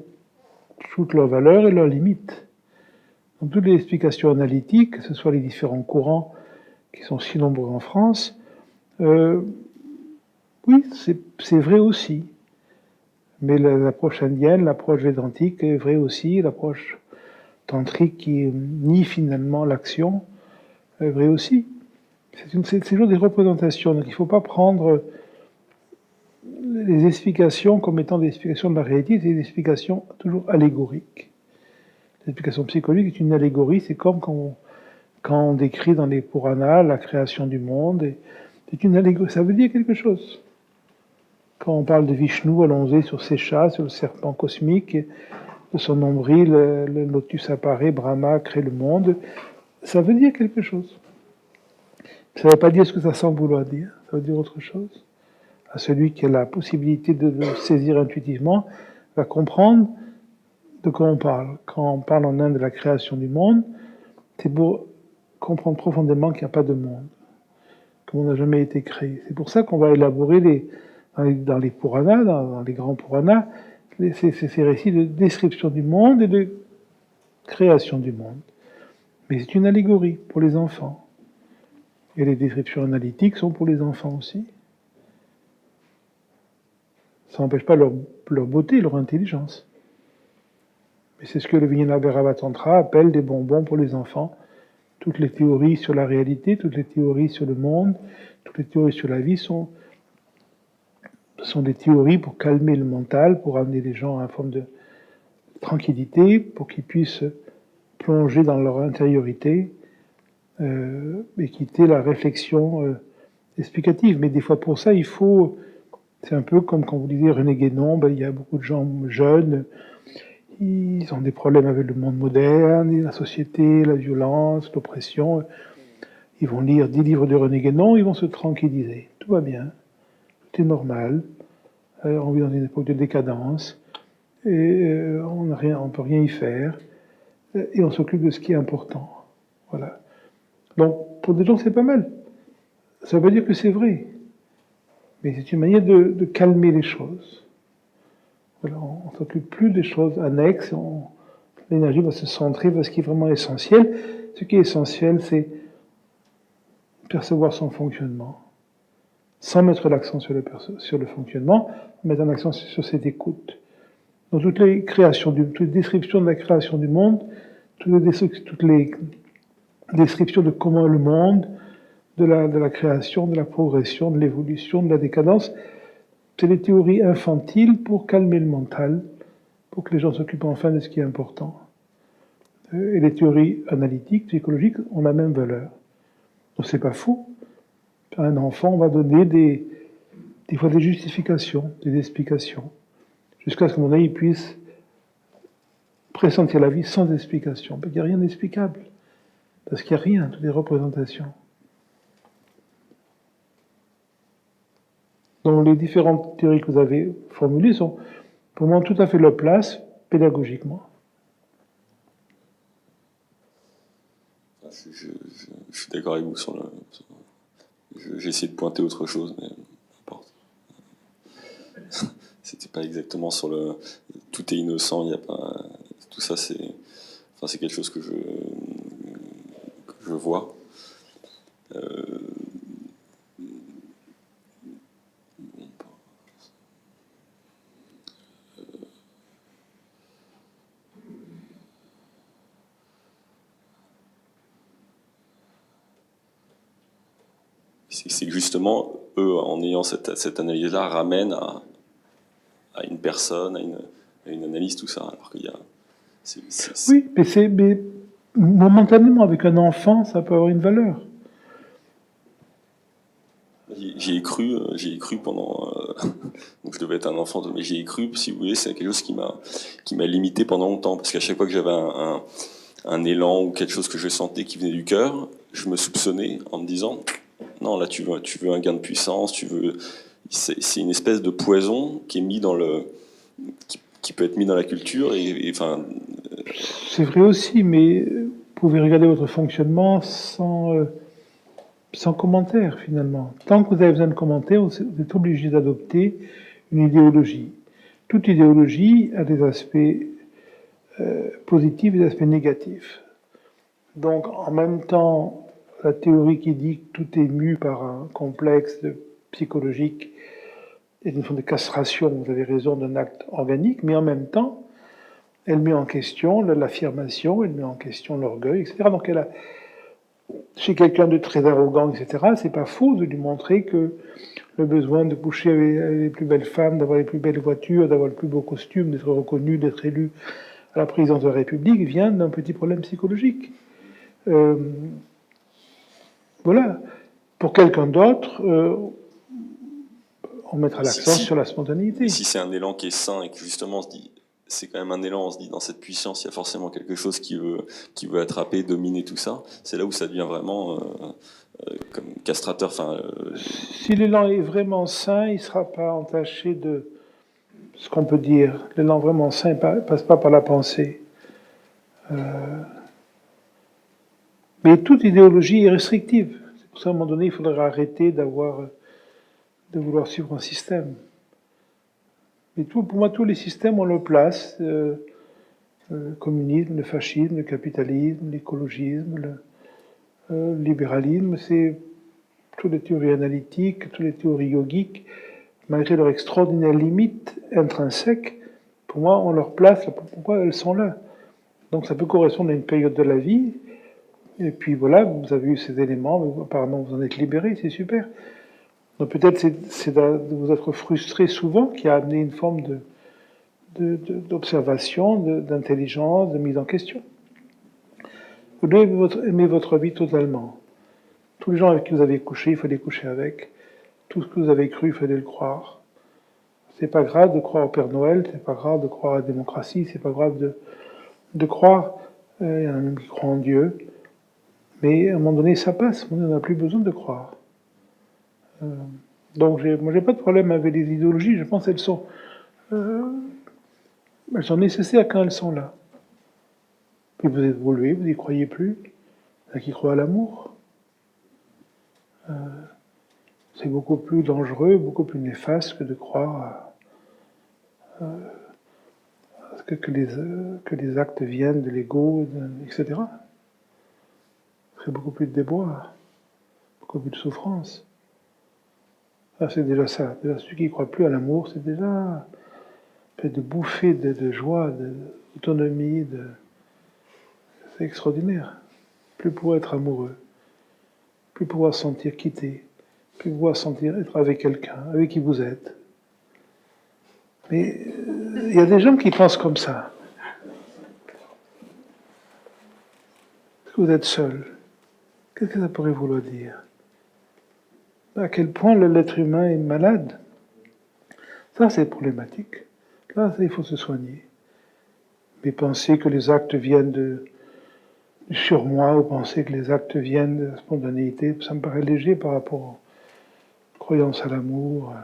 toutes leurs valeurs et leurs limites. Dans toutes les explications analytiques, que ce soit les différents courants qui sont si nombreux en France, oui, c'est vrai aussi. Mais l'approche indienne, l'approche védantique est vraie aussi, l'approche tantrique qui nie finalement l'action est vraie aussi. C'est toujours des représentations, donc il ne faut pas prendre les explications comme étant des explications de la réalité, c'est des explications toujours allégoriques. L'explication psychologique est une allégorie, c'est comme quand on décrit dans les Puranas la création du monde, c'est une allégorie, ça veut dire quelque chose. Quand on parle de Vishnu allongé sur ses chats, sur le serpent cosmique, de son nombril, le lotus apparaît, Brahma crée le monde, ça veut dire quelque chose. Ça ne veut pas dire ce que ça semble vouloir dire, ça veut dire autre chose. À celui qui a la possibilité de le saisir intuitivement, va comprendre de quoi on parle. Quand on parle en Inde de la création du monde, c'est pour comprendre profondément qu'il n'y a pas de monde, que l'on n'a jamais été créé. C'est pour ça qu'on va élaborer dans les Puranas, dans les grands Puranas, ces récits de description du monde et de création du monde. Mais c'est une allégorie pour les enfants. Et les descriptions analytiques sont pour les enfants aussi. Ça n'empêche pas leur beauté, leur intelligence. Mais c'est ce que le Vijnanabhairava Tantra appelle des bonbons pour les enfants. Toutes les théories sur la réalité, toutes les théories sur le monde, toutes les théories sur la vie sont des théories pour calmer le mental, pour amener les gens à une forme de tranquillité, pour qu'ils puissent plonger dans leur intériorité et quitter la réflexion explicative. Mais des fois pour ça, il faut... C'est un peu comme quand vous disiez René Guénon, il y a beaucoup de gens jeunes, ils ont des problèmes avec le monde moderne, la société, la violence, l'oppression. Ils vont lire 10 livres de René Guénon, ils vont se tranquilliser. Tout va bien, tout est normal. On vit dans une époque de décadence, et on ne peut rien y faire, et on s'occupe de ce qui est important. Voilà. Donc, pour des gens, c'est pas mal. Ça veut pas dire que c'est vrai. Mais c'est une manière de calmer les choses. Voilà, on ne s'occupe plus des choses annexes, l'énergie va se centrer vers ce qui est vraiment essentiel. Ce qui est essentiel, c'est percevoir son fonctionnement, sans mettre l'accent sur le fonctionnement, mettre un accent sur cette écoute. Dans toutes les descriptions de la création du monde, toutes les descriptions de comment le monde, de la création, de la progression, de l'évolution, de la décadence, c'est des théories infantiles pour calmer le mental, pour que les gens s'occupent enfin de ce qui est important. Et les théories analytiques, psychologiques ont la même valeur. Donc c'est pas faux. À un enfant, on va donner des fois des justifications, des explications, jusqu'à ce que mon œil puisse pressentir la vie sans explication. Il n'y a rien d'explicable, parce qu'il n'y a rien, toutes les représentations. Donc les différentes théories que vous avez formulées sont pour moi tout à fait leur place pédagogiquement. Je suis d'accord avec vous sur le... J'ai essayé de pointer autre chose, mais n'importe. C'était pas exactement sur le... Tout est innocent, il n'y a pas... Tout ça, c'est quelque chose que je vois. C'est que justement, eux, en ayant cette analyse-là, ramènent à une personne, à une analyse, tout ça. Alors qu'il y a... Oui, mais momentanément, avec un enfant, ça peut avoir une valeur. J'y ai cru pendant... donc je devais être un enfant, mais j'y ai cru, si vous voulez, c'est quelque chose qui m'a limité pendant longtemps. Parce qu'à chaque fois que j'avais un élan ou quelque chose que je sentais qui venait du cœur, je me soupçonnais en me disant... Non, là, tu veux un gain de puissance, c'est une espèce de poison qui est mis qui peut être mis dans la culture enfin. C'est vrai aussi, mais vous pouvez regarder votre fonctionnement sans commentaire finalement. Tant que vous avez besoin de commentaires, vous êtes obligé d'adopter une idéologie. toute idéologie a des aspects positifs et des aspects négatifs. Donc, en même temps, la théorie qui dit que tout est mu par un complexe psychologique est une forme de castration, vous avez raison, d'un acte organique, mais en même temps, elle met en question l'affirmation, elle met en question l'orgueil, etc. Donc, elle a, chez quelqu'un de très arrogant, etc., c'est pas faux de lui montrer que le besoin de coucher avec les plus belles femmes, d'avoir les plus belles voitures, d'avoir le plus beau costume, d'être reconnu, d'être élu à la présidence de la République vient d'un petit problème psychologique. Voilà. Pour quelqu'un d'autre, on mettra l'accent sur la spontanéité. Si c'est un élan qui est sain et que justement on se dit, c'est quand même un élan, on se dit dans cette puissance, il y a forcément quelque chose qui veut attraper, dominer tout ça, c'est là où ça devient vraiment comme castrateur. Si l'élan est vraiment sain, il ne sera pas entaché de ce qu'on peut dire. L'élan vraiment sain ne passe pas par la pensée. Mais toute idéologie est restrictive. C'est pour ça, à un moment donné, il faudra arrêter de vouloir suivre un système. Mais pour moi, tous les systèmes ont leur place. Le communisme, le fascisme, le capitalisme, l'écologisme, le libéralisme, c'est toutes les théories analytiques, toutes les théories yogiques, malgré leur extraordinaire limite intrinsèque, pour moi, ont leur place. Pourquoi elles sont là? Donc ça peut correspondre à une période de la vie. Et puis voilà, vous avez eu ces éléments, mais apparemment vous en êtes libéré, c'est super. Donc peut-être c'est de vous être frustré souvent qui a amené une forme d'observation, d'intelligence, de mise en question. Vous devez aimer votre vie totalement. Tous les gens avec qui vous avez couché, il fallait coucher avec. Tout ce que vous avez cru, il fallait le croire. C'est pas grave de croire au Père Noël, c'est pas grave de croire à la démocratie, c'est pas grave de croire, il y en a même qui croient en Dieu. Mais à un moment donné, ça passe, on n'a plus besoin de croire. Donc moi, j'ai pas de problème avec les idéologies, je pense qu'elles sont nécessaires quand elles sont là. Puis vous évoluez, vous n'y croyez plus. Il y en a qui croient à l'amour. C'est beaucoup plus dangereux, beaucoup plus néfaste que de croire que les actes viennent de l'ego, etc. C'est beaucoup plus de déboire, beaucoup plus de souffrance. Ah, c'est déjà ça. Déjà, celui qui ne croit plus à l'amour, c'est déjà fait de bouffées de joie, d'autonomie. C'est extraordinaire. Plus pouvoir être amoureux, plus pouvoir se sentir quitté, plus pouvoir sentir être avec quelqu'un, avec qui vous êtes. Mais il y a des gens qui pensent comme ça. Est-ce que vous êtes seul? Qu'est-ce que ça pourrait vouloir dire? À quel point l'être humain est malade? Ça, c'est problématique. Là, il faut se soigner. Mais penser que les actes viennent du surmoi, ou penser que les actes viennent de la spontanéité, ça me paraît léger par rapport aux croyances à l'amour.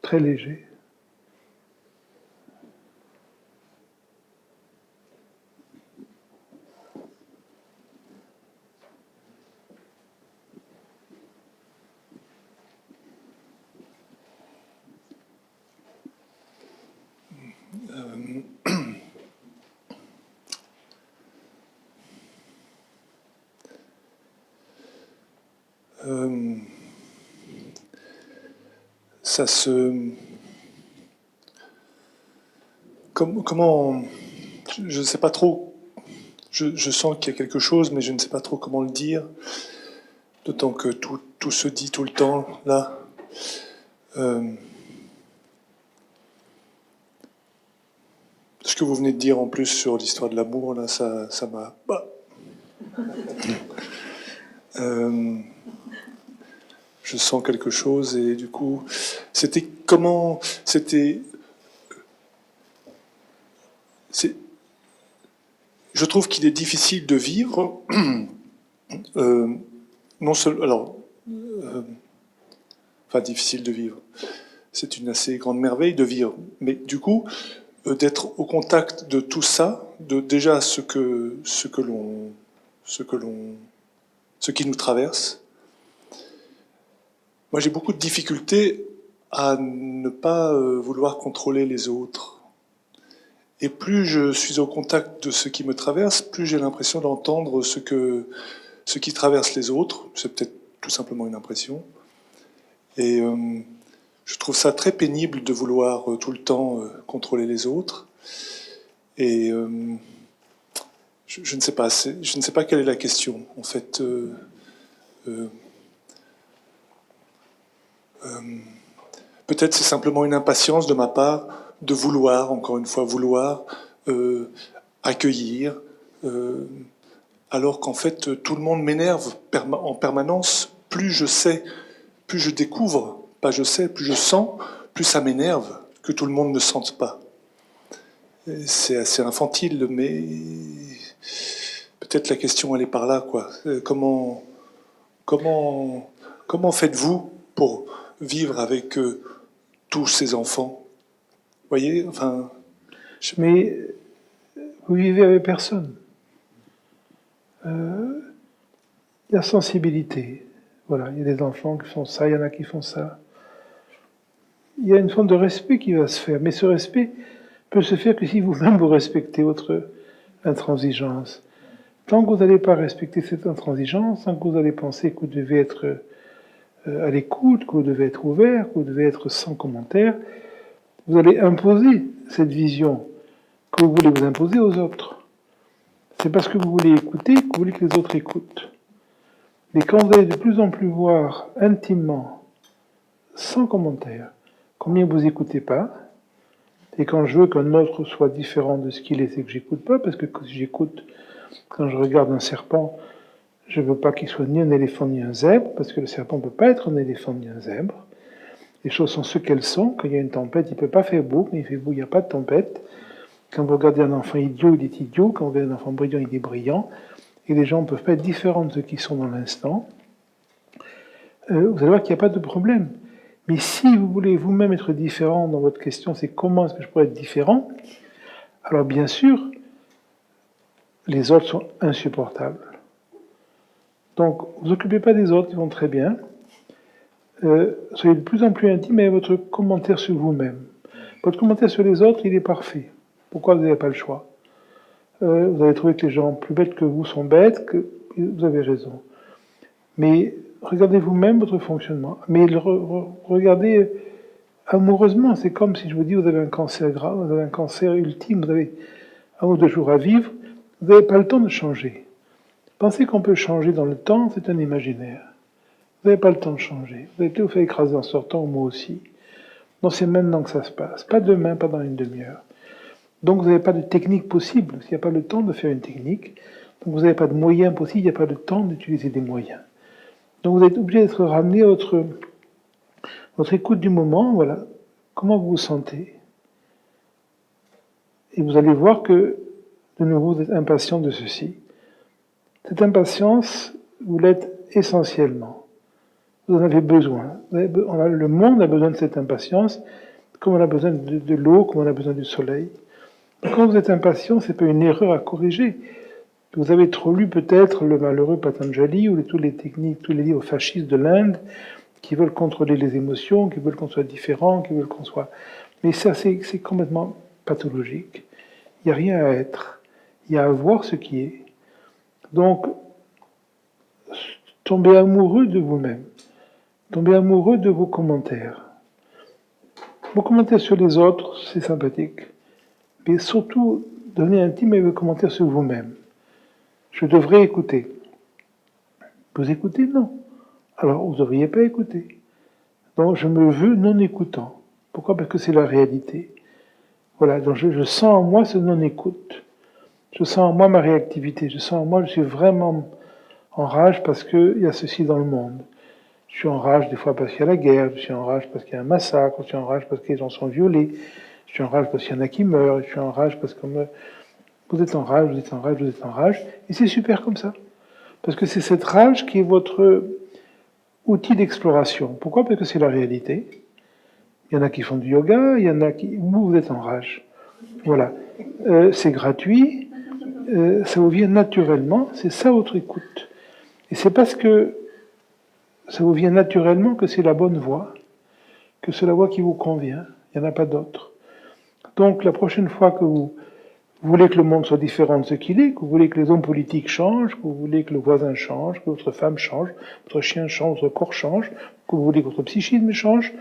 Très léger. Ça se... Comment... Je ne sais pas trop. Je sens qu'il y a quelque chose, mais je ne sais pas trop comment le dire. D'autant que tout se dit tout le temps, là. Ce que vous venez de dire en plus sur l'histoire de l'amour, là, ça m'a... Je sens quelque chose et du coup, c'était comment... Je trouve qu'il est difficile de vivre, non seulement... Alors, enfin, difficile de vivre. C'est une assez grande merveille de vivre. Mais du coup, d'être au contact de tout ça, de déjà ce qui nous traverse, Moi, j'ai beaucoup de difficultés à ne pas vouloir contrôler les autres. Et plus je suis au contact de ce qui me traverse, plus j'ai l'impression d'entendre ce qui traverse les autres. C'est peut-être tout simplement une impression. Et je trouve ça très pénible de vouloir tout le temps contrôler les autres. Et je ne sais pas, je ne sais pas quelle est la question. En fait, peut-être c'est simplement une impatience de ma part de vouloir, encore une fois, vouloir accueillir, alors qu'en fait tout le monde m'énerve en permanence. Plus je sais, plus je découvre, pas je sais, plus je sens, plus ça m'énerve que tout le monde ne sente pas. C'est assez infantile, mais peut-être la question elle est par là, quoi. Comment faites-vous pour vivre avec tous ces enfants? Vous voyez, enfin. Mais vous vivez avec personne. La sensibilité. Voilà, il y a des enfants qui font ça, il y en a qui font ça. Il y a une forme de respect qui va se faire, mais ce respect peut se faire que si vous-même vous respectez votre intransigeance. Tant que vous n'allez pas respecter cette intransigeance, tant que vous allez penser que vous devez être à l'écoute, que vous devez être ouvert, que vous devez être sans commentaire, vous allez imposer cette vision que vous voulez vous imposer aux autres. C'est parce que vous voulez écouter que vous voulez que les autres écoutent. Mais quand vous allez de plus en plus voir intimement, sans commentaire, combien vous n'écoutez pas, et quand je veux qu'un autre soit différent de ce qu'il est, c'est que j'écoute pas, parce que si j'écoute, quand je regarde un serpent, je ne veux pas qu'il soit ni un éléphant ni un zèbre, parce que le serpent ne peut pas être un éléphant ni un zèbre. Les choses sont ce qu'elles sont. Quand il y a une tempête, il ne peut pas faire beau. Quand il fait beau, il n'y a pas de tempête. Quand vous regardez un enfant idiot, il est idiot. Quand vous regardez un enfant brillant, il est brillant. Et les gens ne peuvent pas être différents de ceux qui sont dans l'instant. Vous allez voir qu'il n'y a pas de problème. Mais si vous voulez vous-même être différent dans votre question, c'est comment est-ce que je pourrais être différent? Alors bien sûr, les autres sont insupportables. Donc, vous vous occupez pas des autres, ils vont très bien. Soyez de plus en plus intime avec votre commentaire sur vous-même. Votre commentaire sur les autres, il est parfait. Pourquoi vous n'avez pas le choix? Vous allez trouver que les gens plus bêtes que vous sont bêtes, que vous avez raison. Mais regardez vous-même votre fonctionnement. Mais regardez amoureusement. C'est comme si je vous dis, vous avez un cancer grave, vous avez un cancer ultime, vous avez 1 ou 2 jours à vivre, vous n'avez pas le temps de changer. Penser qu'on peut changer dans le temps, c'est un imaginaire. Vous n'avez pas le temps de changer. Vous avez tout fait écraser en sortant, moi aussi. Donc c'est maintenant que ça se passe. Pas demain, pas dans une demi-heure. Donc vous n'avez pas de technique possible. S'il n'y a pas le temps de faire une technique, donc vous n'avez pas de moyens possibles, il n'y a pas le temps d'utiliser des moyens. Donc vous êtes obligé d'être ramené à votre écoute du moment, voilà. Comment vous vous sentez? Et vous allez voir que, de nouveau, vous êtes impatient de ceci. Cette impatience, vous l'êtes essentiellement. Vous en avez besoin. Le monde a besoin de cette impatience, comme on a besoin de l'eau, comme on a besoin du soleil. Donc, quand vous êtes impatient, ce n'est pas une erreur à corriger. Vous avez trop lu peut-être le malheureux Patanjali ou tous les livres fascistes de l'Inde qui veulent contrôler les émotions, qui veulent qu'on soit différent, qui veulent qu'on soit... Mais ça, c'est complètement pathologique. Il n'y a rien à être. Il y a à voir ce qui est. Donc, tombez amoureux de vous-même. Tombez amoureux de vos commentaires. Vos commentaires sur les autres, c'est sympathique. Mais surtout, devenez intime avec vos commentaires sur vous-même. Je devrais écouter. Vous écoutez? Non. Alors, vous ne devriez pas écouter. Donc, je me veux non écoutant. Pourquoi? Parce que c'est la réalité. Voilà, donc je sens en moi ce non-écoute. Je sens en moi ma réactivité. Je sens en moi, je suis vraiment en rage parce qu'il y a ceci dans le monde. Je suis en rage des fois parce qu'il y a la guerre, je suis en rage parce qu'il y a un massacre, je suis en rage parce que les gens sont violés, je suis en rage parce qu'il y en a qui meurent, je suis en rage parce que vous êtes en rage, vous êtes en rage, vous êtes en rage. Et c'est super comme ça. Parce que c'est cette rage qui est votre outil d'exploration. Pourquoi? Parce que c'est la réalité. Il y en a qui font du yoga, il y en a qui... Vous êtes en rage. Voilà. C'est gratuit, ça vous vient naturellement, c'est ça votre écoute. Et c'est parce que ça vous vient naturellement que c'est la bonne voie, que c'est la voie qui vous convient, il n'y en a pas d'autre. Donc la prochaine fois que vous voulez que le monde soit différent de ce qu'il est, que vous voulez que les hommes politiques changent, que vous voulez que le voisin change, que votre femme change, votre chien change, votre corps change, que vous voulez que votre psychisme change,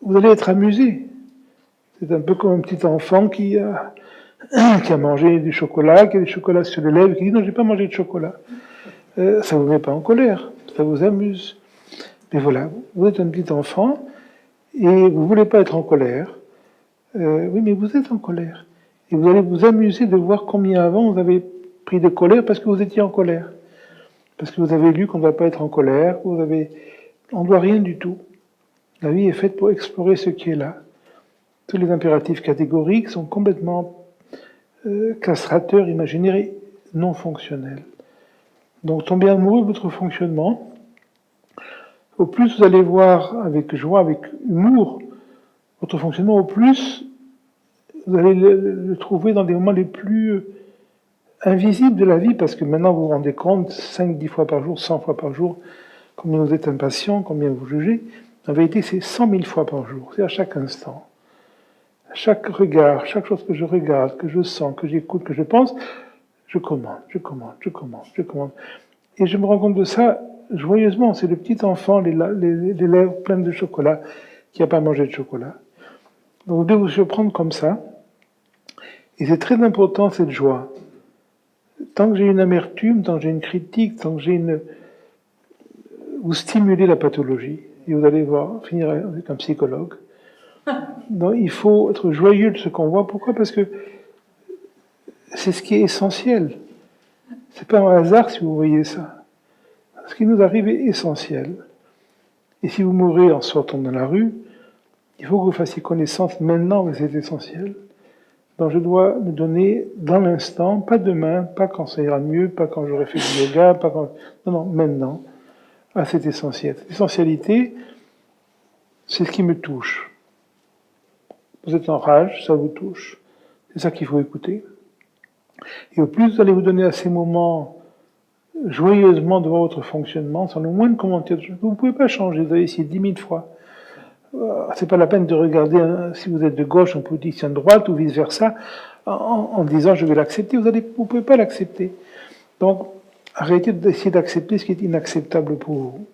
vous allez être amusé. C'est un peu comme un petit enfant qui a mangé du chocolat, qui a du chocolat sur les lèvres, qui dit « Non, je n'ai pas mangé de chocolat ». Ça ne vous met pas en colère, ça vous amuse. Mais voilà, vous êtes un petit enfant et vous ne voulez pas être en colère. Oui, mais vous êtes en colère. Et vous allez vous amuser de voir combien avant vous avez pris de colère parce que vous étiez en colère. Parce que vous avez lu qu'on ne doit pas être en colère, on ne doit rien du tout. La vie est faite pour explorer ce qui est là. Tous les impératifs catégoriques sont complètement castrateurs, imaginaires et non fonctionnels. Donc tombez amoureux de votre fonctionnement. Au plus vous allez voir avec joie, avec humour, votre fonctionnement, au plus vous allez le trouver dans des moments les plus invisibles de la vie, parce que maintenant vous vous rendez compte, 5-10 fois par jour, 100 fois par jour, combien vous êtes impatient, combien vous jugez. En vérité, c'est 100 000 fois par jour, c'est à chaque instant. À chaque regard, chaque chose que je regarde, que je sens, que j'écoute, que je pense, je commande. Et je me rends compte de ça joyeusement. C'est le petit enfant, les lèvres pleines de chocolat, qui n'a pas mangé de chocolat. Donc vous devez vous surprendre comme ça. Et c'est très important, cette joie. Tant que j'ai une amertume, tant que j'ai une critique, tant que j'ai une... Vous stimulez la pathologie. Et vous allez voir, finir avec un psychologue. Donc il faut être joyeux de ce qu'on voit. Pourquoi ? Parce que c'est ce qui est essentiel. C'est pas un hasard si vous voyez ça. Ce qui nous arrive est essentiel. Et si vous mourrez en sortant dans la rue, il faut que vous fassiez connaissance maintenant de cet essentiel. Donc je dois me donner dans l'instant, pas demain, pas quand ça ira mieux, pas quand j'aurai fait du yoga, pas quand... Non, maintenant, à cet essentiel. Cette essentialité, c'est ce qui me touche. Vous êtes en rage, ça vous touche. C'est ça qu'il faut écouter. Et au plus vous allez vous donner à ces moments joyeusement devant votre fonctionnement, sans le moindre commentaire, vous ne pouvez pas changer, vous avez essayé 10 000 fois. C'est pas la peine de regarder si vous êtes de gauche en position de droite ou vice-versa, en disant je vais l'accepter, vous ne pouvez pas l'accepter. Donc, arrêtez d'essayer d'accepter ce qui est inacceptable pour vous.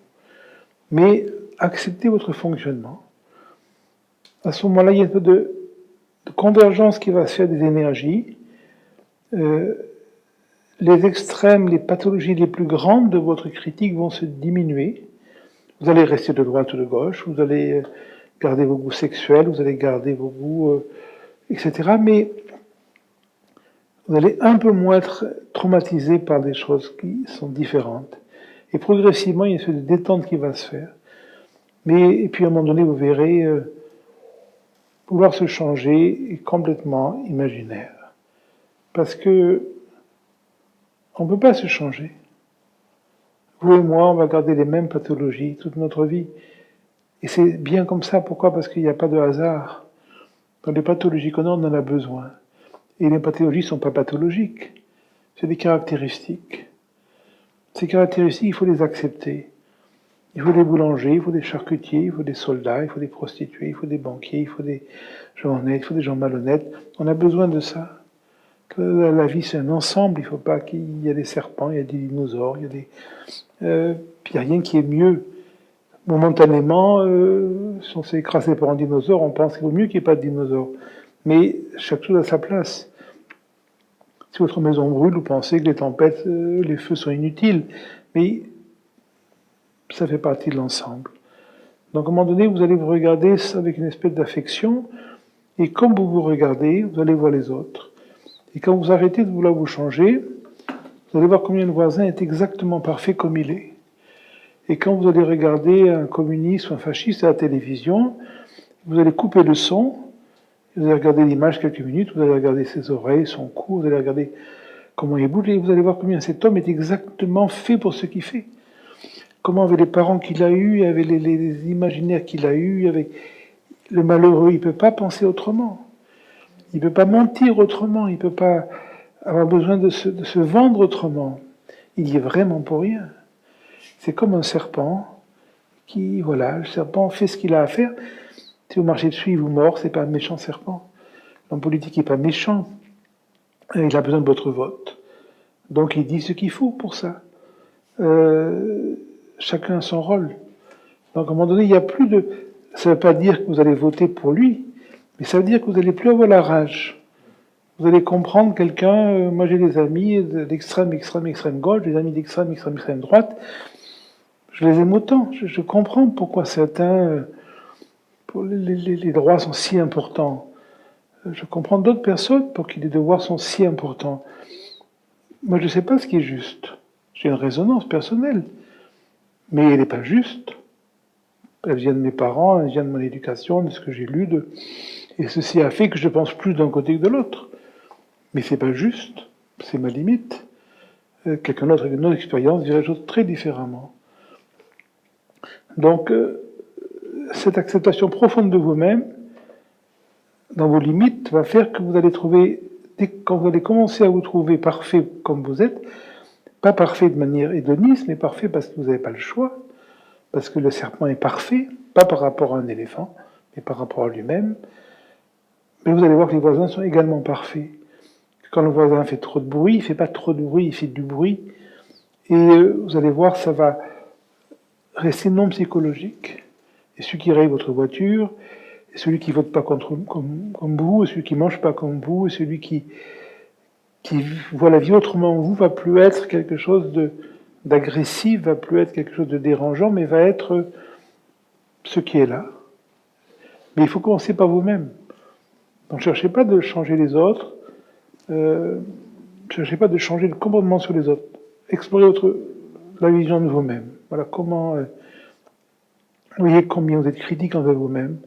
Mais acceptez votre fonctionnement. À ce moment-là, il y a un peu de convergence qui va se faire des énergies. Les extrêmes, les pathologies les plus grandes de votre critique vont se diminuer. Vous allez rester de droite ou de gauche, vous allez garder vos goûts sexuels, vous allez garder vos goûts, etc. Mais vous allez un peu moins être traumatisé par des choses qui sont différentes. Et progressivement, il y a une espèce de détente qui va se faire. Et puis à un moment donné, vous verrez, vouloir se changer est complètement imaginaire. Parce que on ne peut pas se changer. Vous et moi, on va garder les mêmes pathologies toute notre vie. Et c'est bien comme ça. Pourquoi ? Parce qu'il n'y a pas de hasard. Dans les pathologies qu'on a, on en a besoin. Et les pathologies ne sont pas pathologiques. C'est des caractéristiques. Ces caractéristiques, il faut les accepter. Il faut des boulangers, il faut des charcutiers, il faut des soldats, il faut des prostituées, il faut des banquiers, il faut des gens honnêtes, il faut des gens malhonnêtes. On a besoin de ça. La vie, c'est un ensemble. Il ne faut pas qu'il y ait des serpents, il y a des dinosaures, il n'y a rien qui est mieux. Momentanément, si on s'est écrasé par un dinosaure, on pense qu'il vaut mieux qu'il n'y ait pas de dinosaure. Mais chaque chose a sa place. Si votre maison brûle, vous pensez que les tempêtes, les feux sont inutiles. Mais ça fait partie de l'ensemble. Donc à un moment donné, vous allez vous regarder avec une espèce d'affection, et comme vous vous regardez, vous allez voir les autres. Et quand vous arrêtez de vouloir vous changer, vous allez voir combien le voisin est exactement parfait comme il est. Et quand vous allez regarder un communiste ou un fasciste à la télévision, vous allez couper le son, vous allez regarder l'image quelques minutes, vous allez regarder ses oreilles, son cou, vous allez regarder comment il bouge, et vous allez voir combien cet homme est exactement fait pour ce qu'il fait. Comment avec les parents qu'il a eus, avec les imaginaires qu'il a eus, avec le malheureux, il ne peut pas penser autrement. Il ne peut pas mentir autrement, il ne peut pas avoir besoin de se vendre autrement. Il y est vraiment pour rien. C'est comme un serpent qui, voilà, le serpent fait ce qu'il a à faire. Si vous marchez dessus, il vous mord, c'est pas un méchant serpent. L'homme politique n'est pas méchant. Il a besoin de votre vote. Donc il dit ce qu'il faut pour ça. Chacun a son rôle. Donc à un moment donné, il n'y a plus de... Ça ne veut pas dire que vous allez voter pour lui, mais ça veut dire que vous n'allez plus avoir la rage. Vous allez comprendre quelqu'un, moi j'ai des amis d'extrême, extrême, extrême gauche, des amis d'extrême, extrême, extrême droite. Je les aime autant. Je comprends pourquoi certains, pour les droits sont si importants. Je comprends d'autres personnes pour qui les devoirs sont si importants. Moi je ne sais pas ce qui est juste. J'ai une résonance personnelle, mais elle n'est pas juste. Elle vient de mes parents, elle vient de mon éducation, de ce que j'ai lu, et ceci a fait que je pense plus d'un côté que de l'autre. Mais c'est pas juste, c'est ma limite. Quelqu'un d'autre avec une autre expérience dirait les choses très différemment. Donc, cette acceptation profonde de vous-même, dans vos limites, va faire que vous allez trouver, quand vous allez commencer à vous trouver parfait comme vous êtes, pas parfait de manière hédoniste, mais parfait parce que vous n'avez pas le choix, parce que le serpent est parfait, pas par rapport à un éléphant, mais par rapport à lui-même. Mais vous allez voir que les voisins sont également parfaits. Quand le voisin fait trop de bruit, il ne fait pas trop de bruit, il fait du bruit. Et vous allez voir, ça va rester non psychologique. Et celui qui raye votre voiture, et celui qui ne vote pas comme vous, et celui qui ne mange pas comme vous, et celui qui voit la vie autrement, vous, va plus être quelque chose d'agressif, va plus être quelque chose de dérangeant, mais va être ce qui est là. Mais il faut commencer par vous-même. Donc ne cherchez pas de changer les autres, ne cherchez pas de changer le comportement sur les autres. Explorez la vision de vous-même. Voilà comment... vous voyez combien vous êtes critique envers vous-même,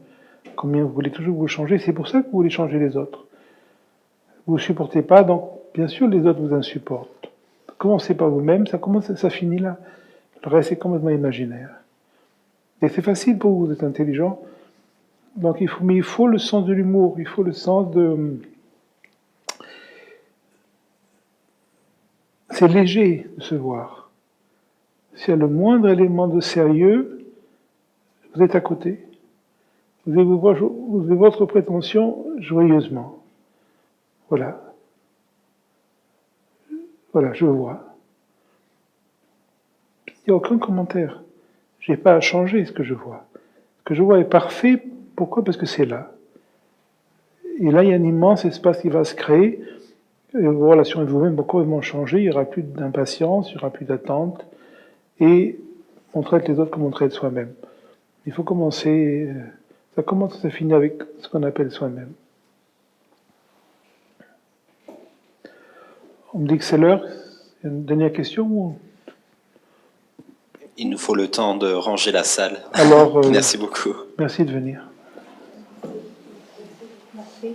combien vous voulez toujours vous changer, c'est pour ça que vous voulez changer les autres. Vous ne supportez pas, donc bien sûr les autres vous insupportent. Commencez par vous-même, ça finit là. Le reste est complètement imaginaire. Et c'est facile pour vous, vous êtes intelligent. Donc il faut le sens de l'humour, il faut le sens de... C'est léger de se voir. S'il y a le moindre élément de sérieux, vous êtes à côté. Vous avez votre prétention joyeusement. Voilà. Voilà, je vois. Il n'y a aucun commentaire. Je n'ai pas à changer ce que je vois. Ce que je vois est parfait. Pourquoi ? Parce que c'est là. Et là, il y a un immense espace qui va se créer. Et vos relations avec vous-même vont complètement changer. Il n'y aura plus d'impatience, il n'y aura plus d'attente. Et on traite les autres comme on traite soi-même. Il faut commencer... Ça commence et ça finit avec ce qu'on appelle soi-même. On me dit que c'est l'heure. Il y a une dernière question ou... Il nous faut le temps de ranger la salle. Alors, merci beaucoup. Merci de venir. Merci.